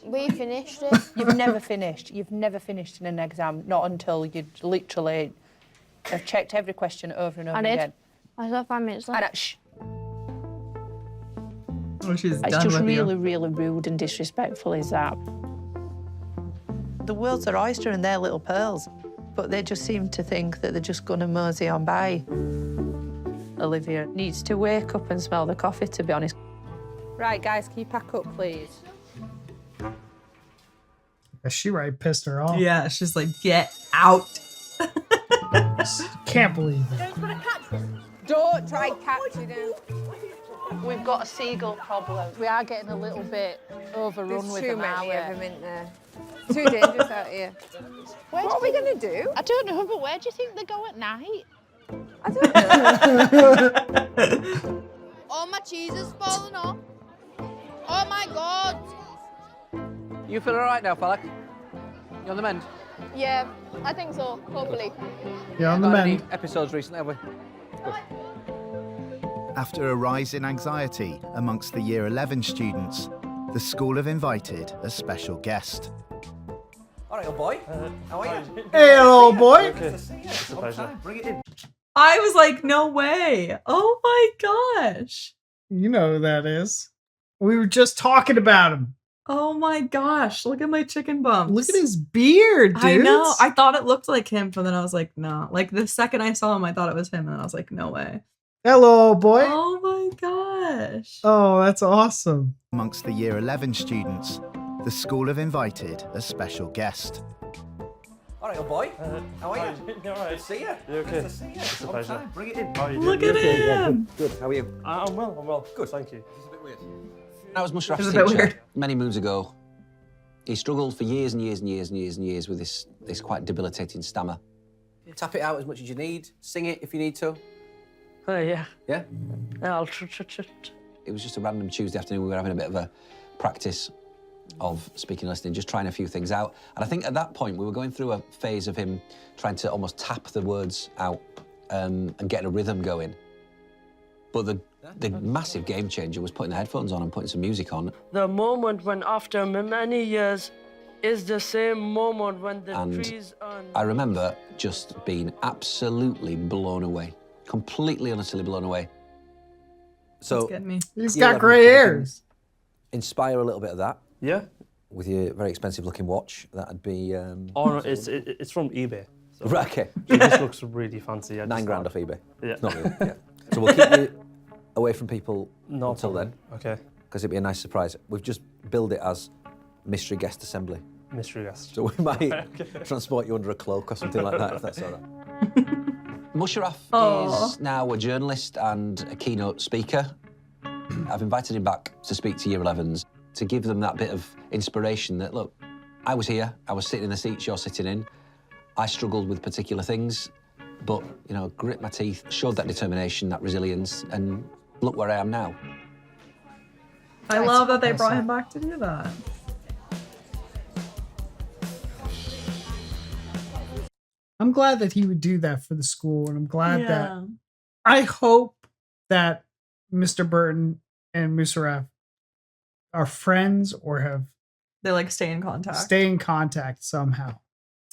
We finished it. You've never finished. You've never finished in an exam, not until you literally have checked every question over and over I did. again. I got 5 minutes left. Shh. Oh, she's It's done just with really, you. really rude and disrespectful, is that? The world's their oyster and they're little pearls, but they just seem to think that they're just going to mosey on by. Olivia needs to wake up and smell the coffee, to be honest. Right, guys, can you pack up, please? She right pissed her off. Yeah, she's like, get out. Can't believe it. Don't try catching him. We've got a seagull problem. We are getting a little bit overrun There's with too them, many aren't of we? them in there. Too dangerous out here. What are we going to do? I don't know, but where do you think they go at night? All my cheese is falling off. Oh my God. You feel all right now, Falak? You on the mend? Yeah, I think so, hopefully. Yeah, on the Got any mend. episodes recently, have we? Good. After a rise in anxiety amongst the Year 11 students, the school have invited a special guest. All right, old boy. How are you? Hey, old boy. It's a pleasure. Bring it in. I was like, no way. Oh my gosh. You know who that is. We were just talking about him. Oh my gosh. Look at my chicken bumps. Look at his beard, dude. I know. I thought it looked like him, but then I was like, no. Like the second I saw him, I thought it was him, and then I was like, no way. Hello, boy. Oh my gosh. Oh, that's awesome. Amongst the Year 11 students, the school have invited a special guest. All right, old boy. How are you? You all right? Good to see you. You okay? Good to see you. It's a Long pleasure. time. Bring it in. How are you Look doing? at You okay? Yeah, him. Good. How are you? I'm well. Good. Thank you. It's a bit weird. I was Mushraf's It's a bit teacher weird. many moons ago. He struggled for years and years and years and years and years with this quite debilitating stammer. Tap it out as much as you need. Sing it if you need to. Yeah. Yeah? I'll It was just a random Tuesday afternoon. We were having a bit of a practice of speaking and listening, just trying a few things out. And I think at that point, we were going through a phase of him trying to almost tap the words out and getting a rhythm going. But the massive game changer was putting the headphones on and putting some music on. The moment when, after many years, is the same moment when the And trees are... I remember just being absolutely blown away, completely and utterly blown away. So Let's get me. He's Year got 11, grey if you can hairs. Inspire a little bit of that Yeah. with your very expensive-looking watch. That'd be. Oh, no, it's from eBay. So Right, okay. it just looks really fancy. $9 grand off eBay. Yeah. It's not real. Yeah. So we'll keep you away from people No until problem. then. Okay. Because it'd be a nice surprise. We've just billed it as mystery guest assembly. Mystery guest. So we might transport you under a cloak or something like that, if that's all right. Mushraf Aw. is now a journalist and a keynote speaker. I've invited him back to speak to Year 11s, to give them that bit of inspiration that, look, I was here, I was sitting in the seats you're sitting in. I struggled with particular things, but, you know, grit my teeth, showed that determination, that resilience, and look where I am now. I love that they brought him back to do that. I'm glad that he would do that for the school, and I'm glad Yeah. that I hope that Mr. Burton and Musarraf are friends or have They like stay in contact. stay in contact somehow.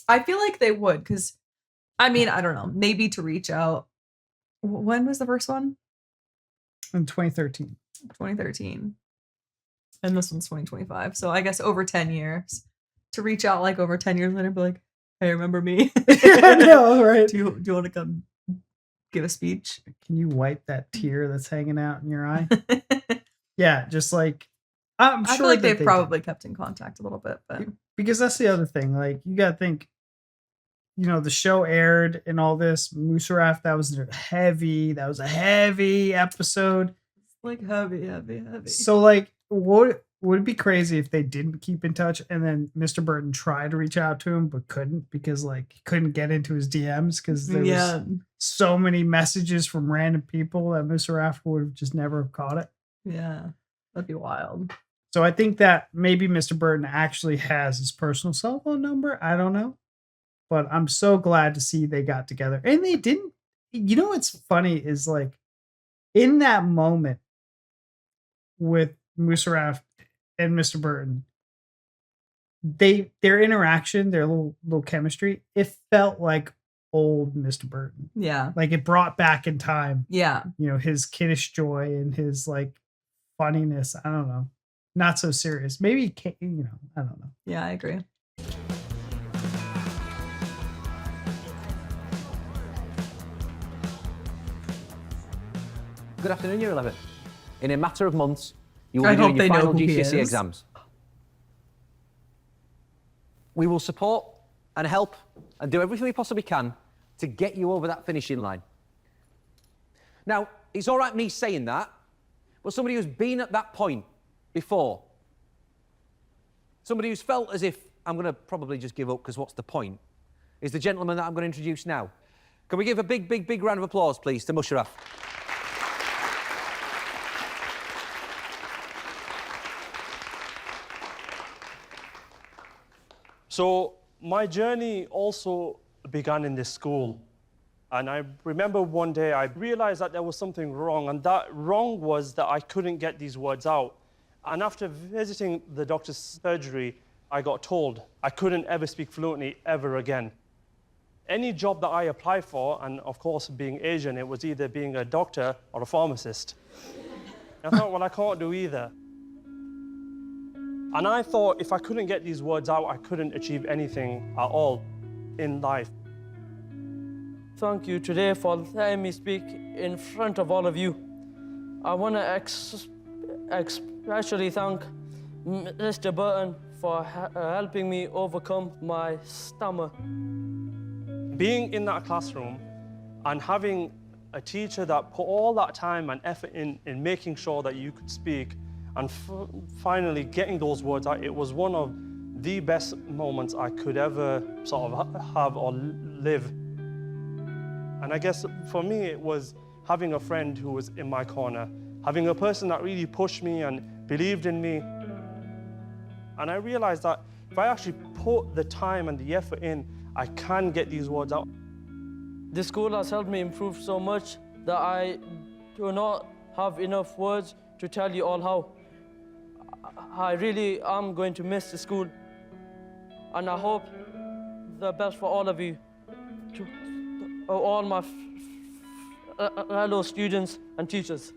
I feel like they would, because I mean, I don't know. Maybe to reach out. When was the first one? In 2013. 2013. And this one's 2025. So I guess over 10 years. To reach out like over 10 years later and be like, hey, remember me? I know, right? Do you want to come give a speech? Can you wipe that tear that's hanging out in your eye? Yeah, just like I'm sure I feel like that they've probably kept in contact a little bit, but because that's the other thing. Like you gotta think, you know, the show aired and all this. Musarraf, that was a heavy episode. Like heavy. So like would it be crazy if they didn't keep in touch and then Mr. Burton tried to reach out to him but couldn't because like he couldn't get into his DMs because there was so many messages from random people that Musarraf would have just never caught it. Yeah, that'd be wild. So I think that maybe Mr. Burton actually has his personal cell phone number. I don't know. But I'm so glad to see they got together. And they didn't, you know what's funny is like in that moment with Musarraf and Mr. Burton, their interaction, their little chemistry, it felt like old Mr. Burton. Yeah. Like it brought back in time. Yeah. You know, his kiddish joy and his like funniness. I don't know. Not so serious. Maybe, you know, I don't know. Yeah, I agree. Good afternoon, Year 11. In a matter of months, you will I be doing hope your they know final who he GCSE is. exams. We will support and help and do everything we possibly can to get you over that finishing line. Now, it's all right me saying that, but somebody who's been at that point before, somebody who's felt as if I'm going to probably just give up because what's the point, is the gentleman that I'm going to introduce now. Can we give a big round of applause, please, to Musarraf? So my journey also began in this school. And I remember one day I realized that there was something wrong, and that wrong was that I couldn't get these words out. And after visiting the doctor's surgery, I got told I couldn't ever speak fluently ever again. Any job that I applied for, and of course being Asian, it was either being a doctor or a pharmacist. I thought, well, I can't do either. And I thought if I couldn't get these words out, I couldn't achieve anything at all in life. Thank you today for letting me speak in front of all of you. I want to especially thank Mr. Burton for helping me overcome my stammer. Being in that classroom and having a teacher that put all that time and effort in making sure that you could speak and finally getting those words out, it was one of the best moments I could ever sort of have or live. And I guess for me, it was having a friend who was in my corner, having a person that really pushed me and believed in me. And I realized that if I actually put the time and the effort in, I can get these words out. This school has helped me improve so much that I do not have enough words to tell you all how. I really am going to miss the school, and I hope the best for all of you, to all my fellow students and teachers.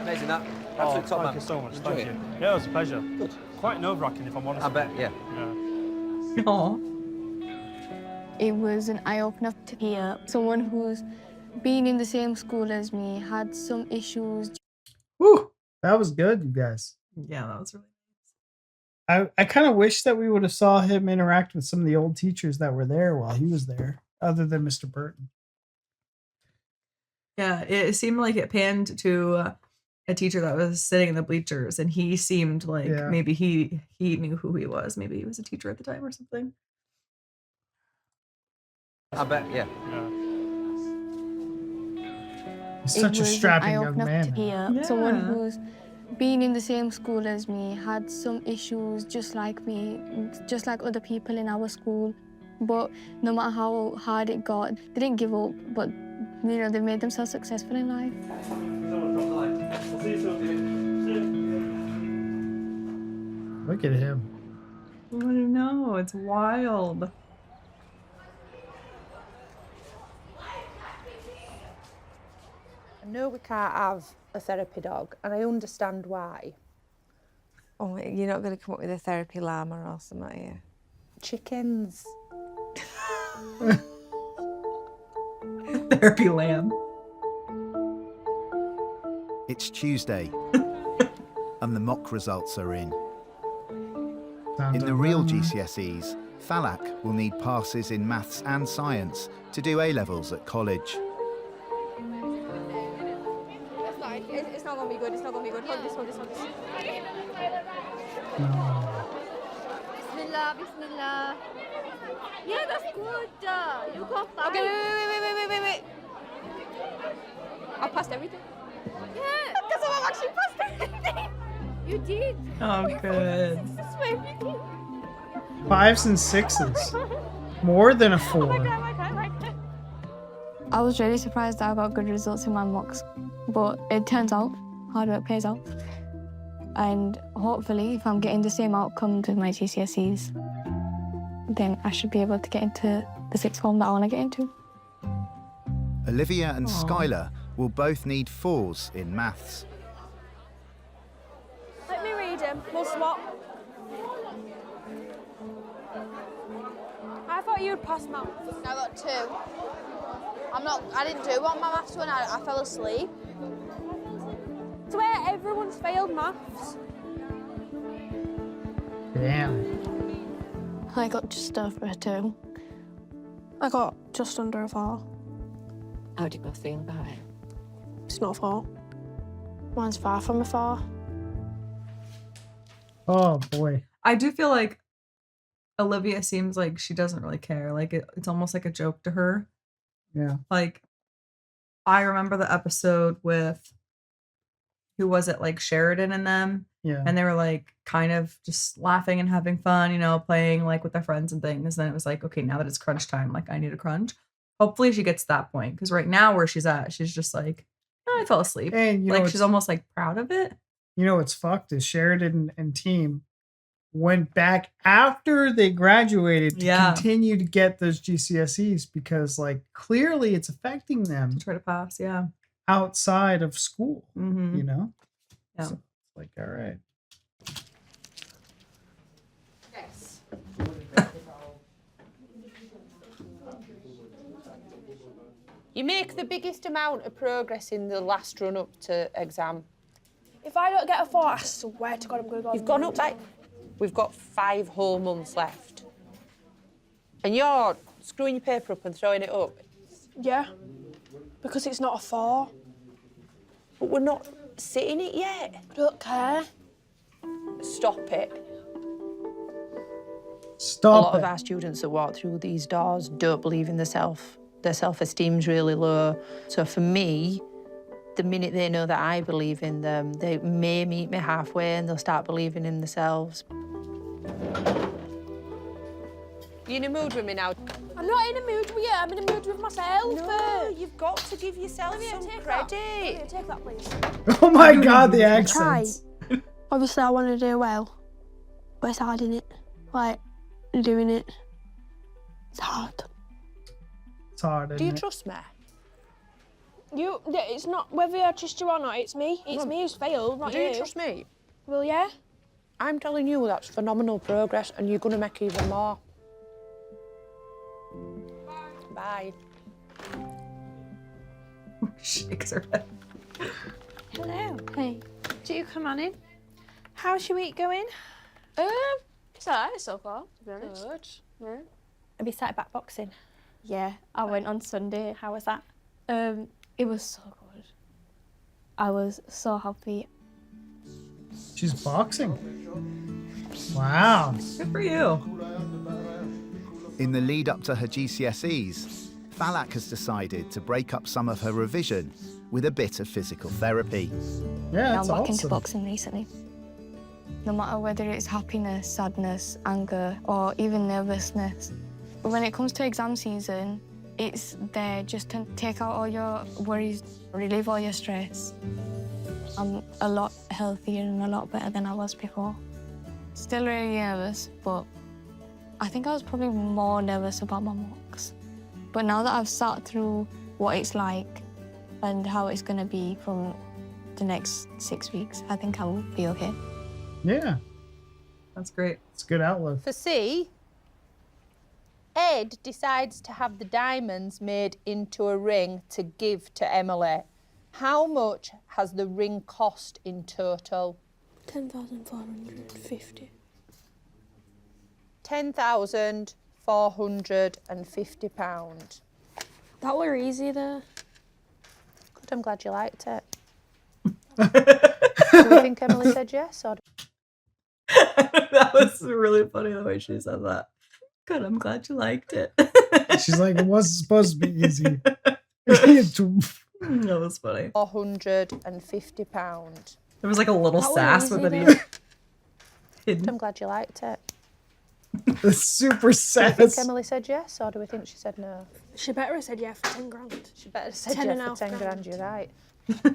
Amazing that. Absolute top man. Thank you so much. Enjoy Thank it. you. Yeah, it was a pleasure. Good. Quite nerve-wracking, if I'm honest. I bet, yeah. It was an eye-opener to hear someone who's been in the same school as me, had some issues. Whew, that was good, you guys. Yeah, that was really I kind of wish that we would have saw him interact with some of the old teachers that were there while he was there, other than Mr. Burton. Yeah, it seemed like it panned to a teacher that was sitting in the bleachers, and he seemed like maybe he knew who he was. Maybe he was a teacher at the time or something. I bet, yeah. He's such a strapping young man. To hear someone who's been in the same school as me, had some issues just like me, just like other people in our school. But no matter how hard it got, they didn't give up, but you know, they made themselves successful in life. Look at him. I know, it's wild. I know we can't have a therapy dog, and I understand why. Oh, you're not going to come up with a therapy llama or something, are you? Chickens. Therapy lamb. It's Tuesday, and the mock results are in. In the real GCSEs, Falak will need passes in maths and science to do A-levels at college. It's not going to be good, it's not going to be good. Hold this, hold this, hold this. Bismillah, bismillah. Yeah, that's good. You got 5. Okay, wait. I passed everything. Yeah, because I've actually passed everything. You did. Oh, good. 5s and 6s. More than a 4. I was really surprised that I got good results in my mocks, but it turns out hard work pays off. And hopefully, if I'm getting the same outcomes with my GCSEs, then I should be able to get into the sixth form that I want to get into. Olivia and Skyler will both need 4s in maths. Let me read him. We'll swap. I thought you'd pass maths. I got 2. I didn't do well on my maths one. I fell asleep. It's where everyone's failed maths. Damn. I got just over a 2. I got just under a 4. How do you both feel about it? It's not a 4. Mine's far from a 4. Oh, boy. I do feel like Olivia seems like she doesn't really care. Like, it's almost like a joke to her. Yeah. Like, I remember the episode with, who was it, like Sheridan and them? Yeah. And they were like kind of just laughing and having fun, you know, playing like with their friends and things. And then it was like, okay, now that it's crunch time, like I need a crunch. Hopefully she gets to that point. Because right now where she's at, she's just like, oh, I fell asleep. And you like know, she's almost like proud of it. You know what's fucked is Sheridan and team went back after they graduated to continue to get those GCSEs because like clearly it's affecting them. Try to pass, yeah. Outside of school, Mm-hmm. you know? Yeah. So it's like, all right. Yes. You make the biggest amount of progress in the last run up to exam. If I don't get a 4, I swear to God I'm going to go. You've gone up by... We've got 5 whole months left. And you're screwing your paper up and throwing it up. Yeah, because it's not a 4. But we're not sitting it yet. I don't care. Stop it. Stop A lot it. of our students that walk through these doors don't believe in themselves. Their self-esteem's really low. So for me, the minute they know that I believe in them, they may meet me halfway and they'll start believing in themselves. You in a mood with me now? I'm not in a mood with you, I'm in a mood with myself. No, you've got to give yourself some credit. Olivia, take that, please. Oh my God, the accents. Obviously, I want to do well, but it's hard, innit? Like, doing it, it's hard. It's hard, Do you isn't it? trust me? It's not whether I trust you or not, it's me. It's me who's failed, not Do you. you trust me? Well, yeah. I'm telling you that's phenomenal progress and you're going to make even more. Bye. Shakes her head. Hello. Hey. Do you come on in? How's your week going? It's alright so far, to be honest. Good. Yeah. Have you started back boxing? Yeah, I went on Sunday. How was that? It was so good. I was so happy. She's boxing. Wow. Good for you. In the lead up to her GCSEs, Falak has decided to break up some of her revision with a bit of physical therapy. Yeah, I'm back into boxing recently. No matter whether it's happiness, sadness, anger, or even nervousness. When it comes to exam season, it's there just to take out all your worries, relieve all your stress. I'm a lot healthier and a lot better than I was before. Still really nervous, but I think I was probably more nervous about my mocks. But now that I've sat through what it's like and how it's going to be from the next 6 weeks, I think I will be okay. Yeah. That's great. It's a good outlook. For C, Ed decides to have the diamonds made into a ring to give to Emily. How much has the ring cost in total? 10,450. £10,450. That were easy though. Good, I'm glad you liked it. Do you think Emily said yes? Or... That was really funny the way she said that. Good, I'm glad you liked it. She's like, it wasn't supposed to be easy. That was funny. £450. There was like a little That sass was with easy, it. Good, I'm glad you liked it. It's super Do you sass. think Emily said yes, or do we think she said no? She better have said yeah for 10 grand. She better have said 10 and a yes for half 10 grand, you're right.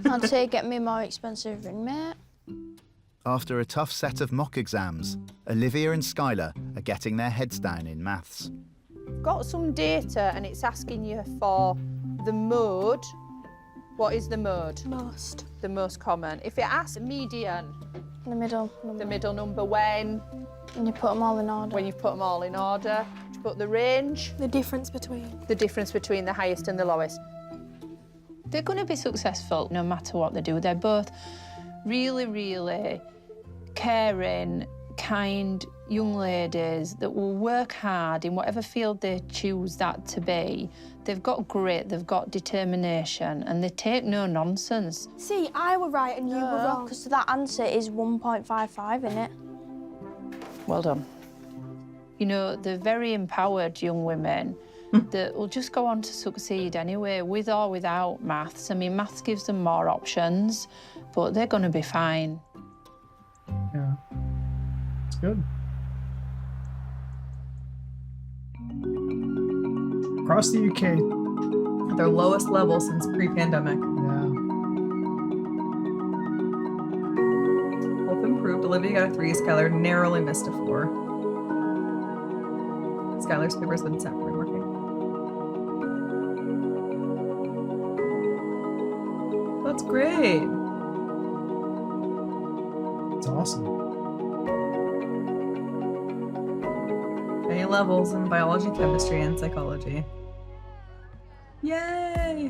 I'd say get me a more expensive ring, mate. After a tough set of mock exams, Olivia and Skyler are getting their heads down in maths. Got some data and it's asking you for the mode. What is the mode? Most. The most common. If it asks median. The middle number. The middle number when? And you put them all in order. When you've put them all in order. You put the range. The difference between. The difference between the highest and the lowest. They're going to be successful no matter what they do. They're both really, really caring, kind young ladies that will work hard in whatever field they choose that to be. They've got grit, they've got determination, and they take no nonsense. See, I were right and you were wrong. Because that answer is 1.55, innit? Well done. You know, they're very empowered young women that will just go on to succeed anyway, with or without maths. I mean, maths gives them more options, but they're going to be fine. Yeah. It's good. Across the UK. At their lowest level since pre-pandemic. Yeah. Both improved. Olivia got a 3, Skyler narrowly missed a 4. Skylar's paper's been sent for remarking. That's great. It's awesome. A levels in biology, chemistry, and psychology. Yay!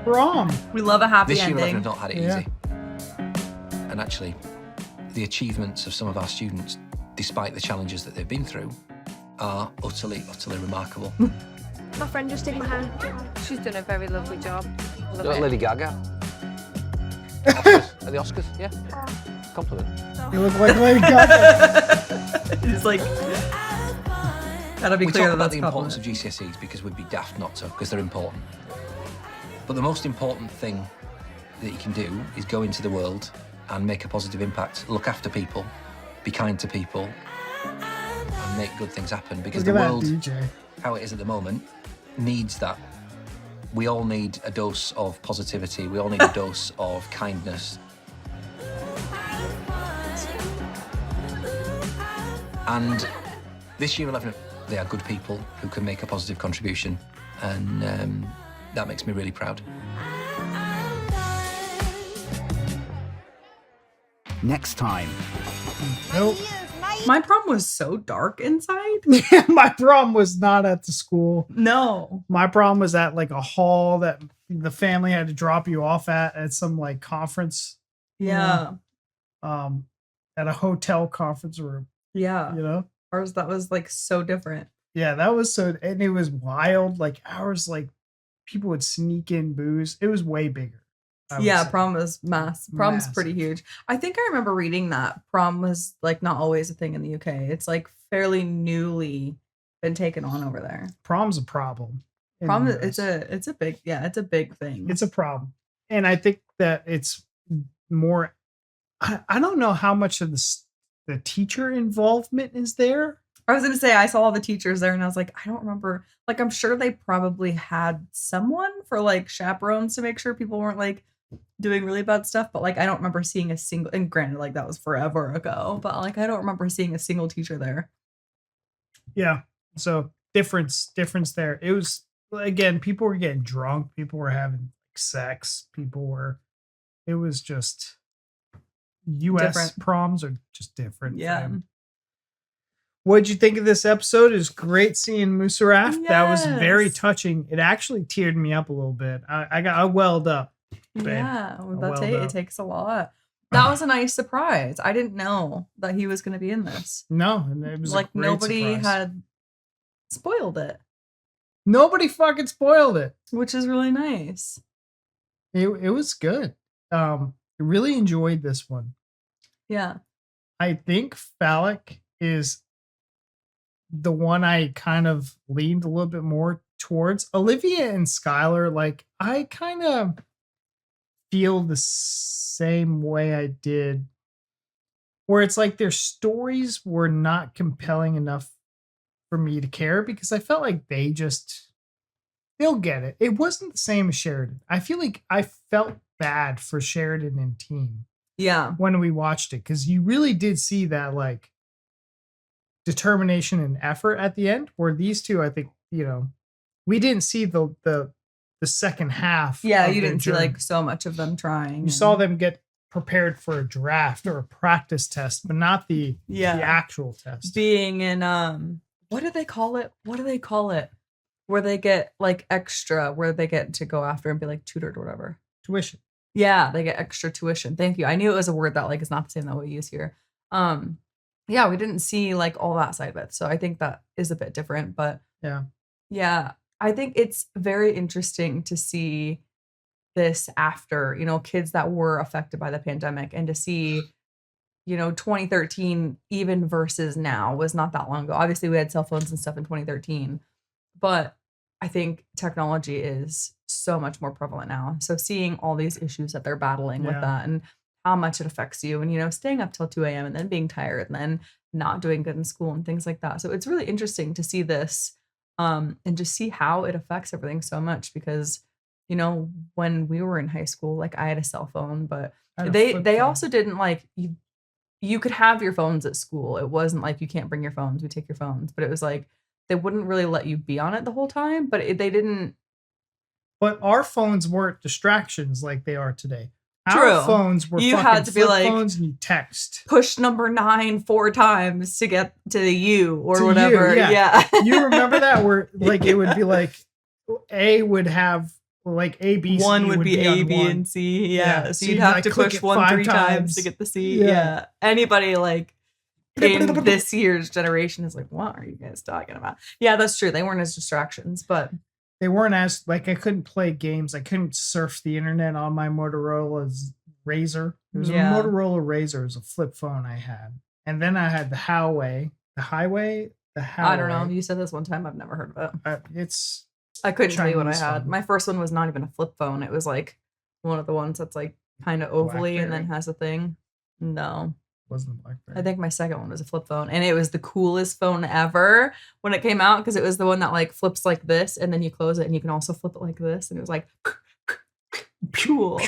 Prom. We love a happy This year ending. 11 have not had it easy. And actually, the achievements of some of our students, despite the challenges that they've been through, are utterly, utterly remarkable. My friend just did my hair. She's done a very lovely job. Love Like it. Lady Gaga. Oscars. At the Oscars, yeah. Compliment. You look like Lady Gaga. He's like, gotta be We clear talk that about that's the a importance compliment. of GCSEs because we'd be daft not to, because they're important. But the most important thing that you can do is go into the world and make a positive impact, look after people, be kind to people, and make good things happen. Because Look the at that world, DJ. how it is at the moment, needs that. We all need a dose of positivity. We all need a dose of kindness. And this year 11, they are good people who can make a positive contribution, and that makes me really proud. Next time. Nope. My prom was so dark inside. My prom was not at the school. No. My prom was at like a hall that the family had to drop you off at some like conference. Yeah. At a hotel conference room. Yeah. You know? Ours, that was like so different. Yeah, that was so, and it was wild. Like ours, like people would sneak in booze. It was way bigger. I would Yeah, say. prom was Prom's Massive. pretty huge. I think I remember reading that prom was like not always a thing in the UK. It's like fairly newly been taken on over there. Prom's a problem. in Prom, the it's US. a big thing. It's a problem. And I think that it's more, I don't know how much of the teacher involvement is there. I was gonna say I saw all the teachers there and I was like, I don't remember. Like I'm sure they probably had someone for like chaperones to make sure people weren't like doing really bad stuff, but like I don't remember seeing a single, and granted, like that was forever ago, but like I don't remember seeing a single teacher there. Yeah. So difference there. It was, again, people were getting drunk, people were having sex, it was just US Different. proms are just different. Yeah. What'd you think of this episode? It was great seeing Musaraf. That was very Yes. touching. It actually teared me up a little bit. I welled up. babe. Yeah, well, I that's welled it. It up. takes a lot. That was a nice surprise. I didn't know that he was going to be in this. No, and it was a Like great nobody surprise. had spoiled it, Nobody fucking spoiled it. which is really nice. It was good. Really enjoyed this one. Yeah. I think Falak is the one I kind of leaned a little bit more towards. Olivia and Skyler, like, I kind of feel the same way I did, where it's like their stories were not compelling enough for me to care, because I felt like they'll get it. It wasn't the same as Sheridan. I feel like I felt bad for Sheridan and team. Yeah. When we watched it, because you really did see that like determination and effort at the end, where these two, I think, we didn't see the second half. Yeah, of you their didn't see journey. like so much of them trying. You saw them get prepared for a draft or a practice test, but not the actual test. Being in what do they call it? Where they get like extra, where they get to go after and be like tutored or whatever. Tuition. Yeah, they get extra tuition. Thank you. I knew it was a word that like is not the same that we use here. Yeah, we didn't see like all that side of it. So I think that is a bit different, but yeah, I think it's very interesting to see this after, kids that were affected by the pandemic, and to see, 2013 even versus now was not that long ago. Obviously we had cell phones and stuff in 2013, but I think technology is so much more prevalent now. So seeing all these issues that they're battling with that, and how much it affects you, and, staying up till 2 a.m. and then being tired and then not doing good in school and things like that. So it's really interesting to see this and just see how it affects everything so much, because, when we were in high school, like I had a cell phone, but they also didn't like, you could have your phones at school. It wasn't like you can't bring your phones, we take your phones, but it was like, they wouldn't really let you be on it the whole time, but they didn't. But our phones weren't distractions like they are today. True. Our phones were you fucking had to be flip like phones, and you text. Push number 9 4 times to get to the U or To whatever. you, Yeah. You remember that, where like it would be like A would have like A, B, C. One would be A, on B, one. and C. Yeah. So you'd you'd, have like, to click push it 1 5 3 times to get the C. Yeah. Anybody like in this year's generation is like, what are you guys talking about? Yeah, that's true. They weren't as distractions, but They weren't as like, I couldn't play games. I couldn't surf the internet on my Motorola's Razor. It was Yeah. a Motorola Razor. It was a flip phone I had. And then I had the Huawei. I don't know. You said this one time. I've never heard of it. I couldn't tell you what I Chinese had. phone. My first one was not even a flip phone. It was like one of the ones that's like kind of ovally and then Blackberry? has a thing. No. Wasn't a BlackBerry. I think my second one was a flip phone, and it was the coolest phone ever when it came out, because it was the one that like flips like this, and then you close it and you can also flip it like this, and it was like cool.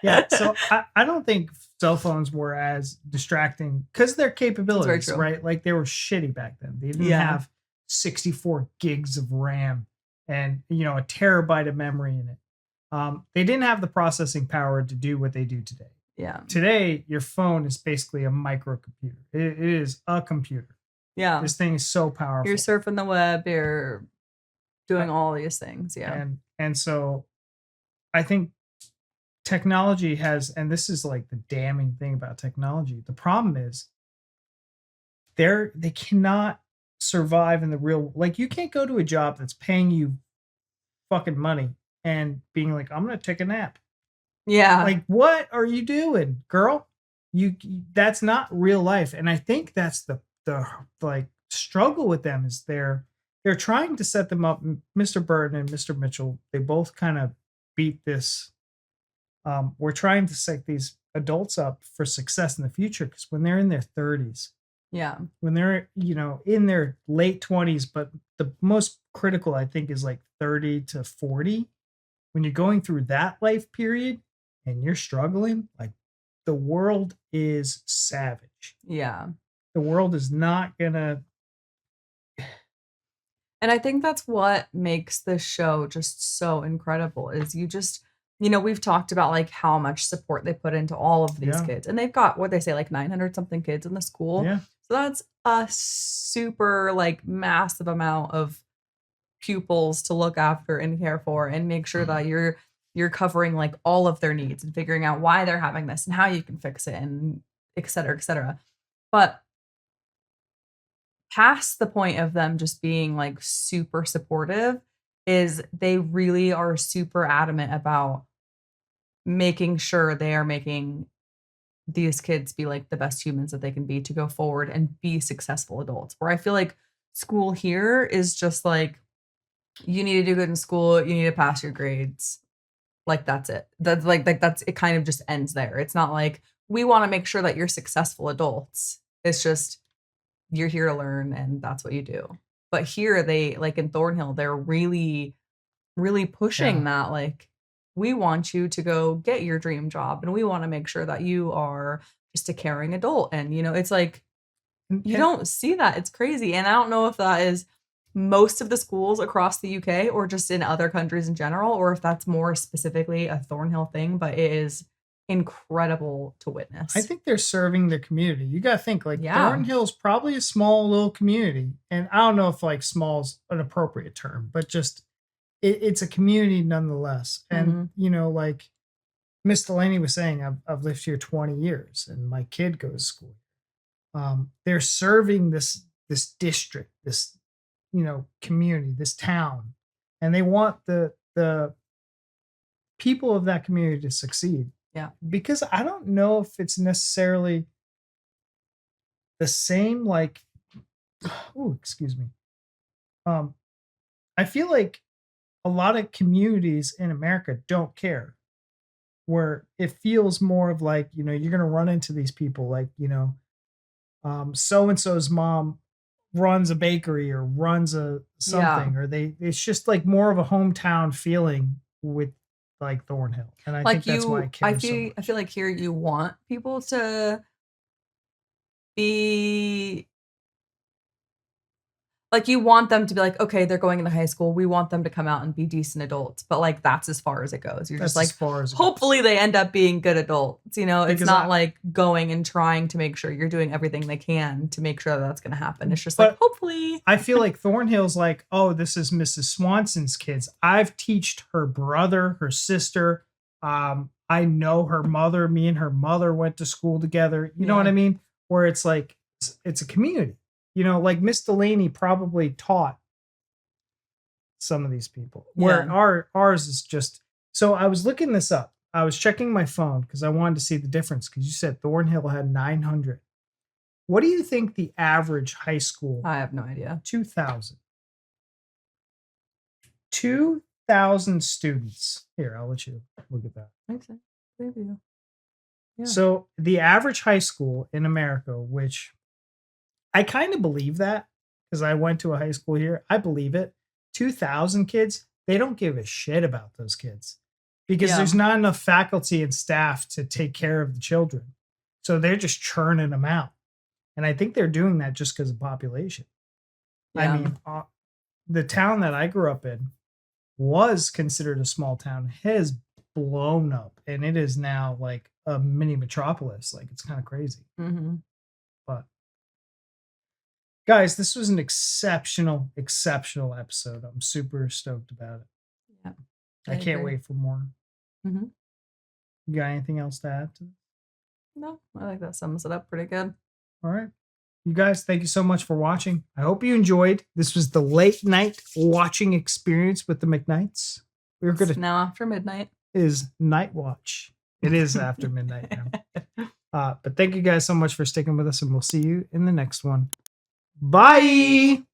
Yeah, so I don't think cell phones were as distracting because of their capabilities, true. right? Like they were shitty back then. They didn't Yeah. have 64 gigs of RAM and a terabyte of memory in it. They didn't have the processing power to do what they do today. Yeah. Today, your phone is basically a microcomputer. It is a computer. Yeah. This thing is so powerful. You're surfing the web, you're doing all these things. Yeah. And so I think technology has, and this is like the damning thing about technology. The problem is they cannot survive in the real, like you can't go to a job that's paying you fucking money and being like, I'm going to take a nap. Yeah. Like, what are you doing, girl? That's not real life. And I think that's the like struggle with them is they're trying to set them up. Mr. Burton and Mr. Mitchell, they both kind of beat this. We're trying to set these adults up for success in the future, because when they're in their 30s, Yeah. when they're in their late 20s, but the most critical I think is like 30 to 40, when you're going through that life period and you're struggling, like the world is savage. Yeah. The world is not gonna. And I think that's what makes this show just so incredible is you just, we've talked about like how much support they put into all of these kids. And they've got, what they say, like 900 something kids in the school. Yeah. So that's a super like massive amount of pupils to look after and care for and make sure that you're covering like all of their needs and figuring out why they're having this and how you can fix it and et cetera, et cetera. But past the point of them just being like super supportive is they really are super adamant about making sure they are making these kids be like the best humans that they can be to go forward and be successful adults. Where I feel like school here is just like, you need to do good in school, you need to pass your grades. Like that's it. That's like that's it kind of just ends there. It's not like we want to make sure that you're successful adults. It's just you're here to learn and that's what you do. But here they like in Thornhill, they're really, really pushing that like we want you to go get your dream job and we want to make sure that you are just a caring adult. And it's like you don't see that. It's crazy. And I don't know if that is most of the schools across the UK or just in other countries in general, or if that's more specifically a Thornhill thing, but it is incredible to witness. I think they're serving their community. You got to think like Thornhill's probably a small little community. And I don't know if like small is an appropriate term, but just it's a community nonetheless. And, like Miss Delaney was saying, I've lived here 20 years and my kid goes to school. They're serving this district, this, community, this town, and they want the people of that community to succeed. Yeah. Because I don't know if it's necessarily the same, like, excuse me. I feel like a lot of communities in America don't care, where it feels more of like, you're going to run into these people like, so-and-so's mom runs a bakery or runs a something, or it's just like more of a hometown feeling with like Thornhill. And I think that's why I care so much. I feel like here you want people to be like, you want them to be like, okay, they're going into high school. We want them to come out and be decent adults. But like, that's as far as it goes. You're just like, hopefully they end up being good adults. It's not like going and trying to make sure you're doing everything they can to make sure that's going to happen. It's just like, hopefully. I feel like Thornhill's like, oh, this is Mrs. Swanson's kids. I've taught her brother, her sister. I know her mother. Me and her mother went to school together. You know what I mean? Where it's like, it's a community. Like Miss Delaney probably taught some of these people. Where ours is just. So I was looking this up. I was checking my phone because I wanted to see the difference. Because you said Thornhill had 900. What do you think the average high school? I have no idea. 2,000. 2,000 students. Here, I'll let you look at that. Okay. Thank you. Yeah. So the average high school in America, which I kind of believe that because I went to a high school here. I believe it. 2,000 kids, they don't give a shit about those kids because there's not enough faculty and staff to take care of the children. So they're just churning them out. And I think they're doing that just because of population. Yeah. I mean, the town that I grew up in was considered a small town, has blown up, and it is now like a mini metropolis. Like, it's kind of crazy. Mm-hmm. But guys, this was an exceptional episode. I'm super stoked about it. Yeah. I can't wait for more. Mm-hmm. You got anything else to add to this? No, I think that sums it up pretty good. All right. You guys, thank you so much for watching. I hope you enjoyed. This was the late night watching experience with the McKnights. We're going to now after midnight. Is night watch. It is after midnight now. But thank you guys so much for sticking with us, and we'll see you in the next one. Bye.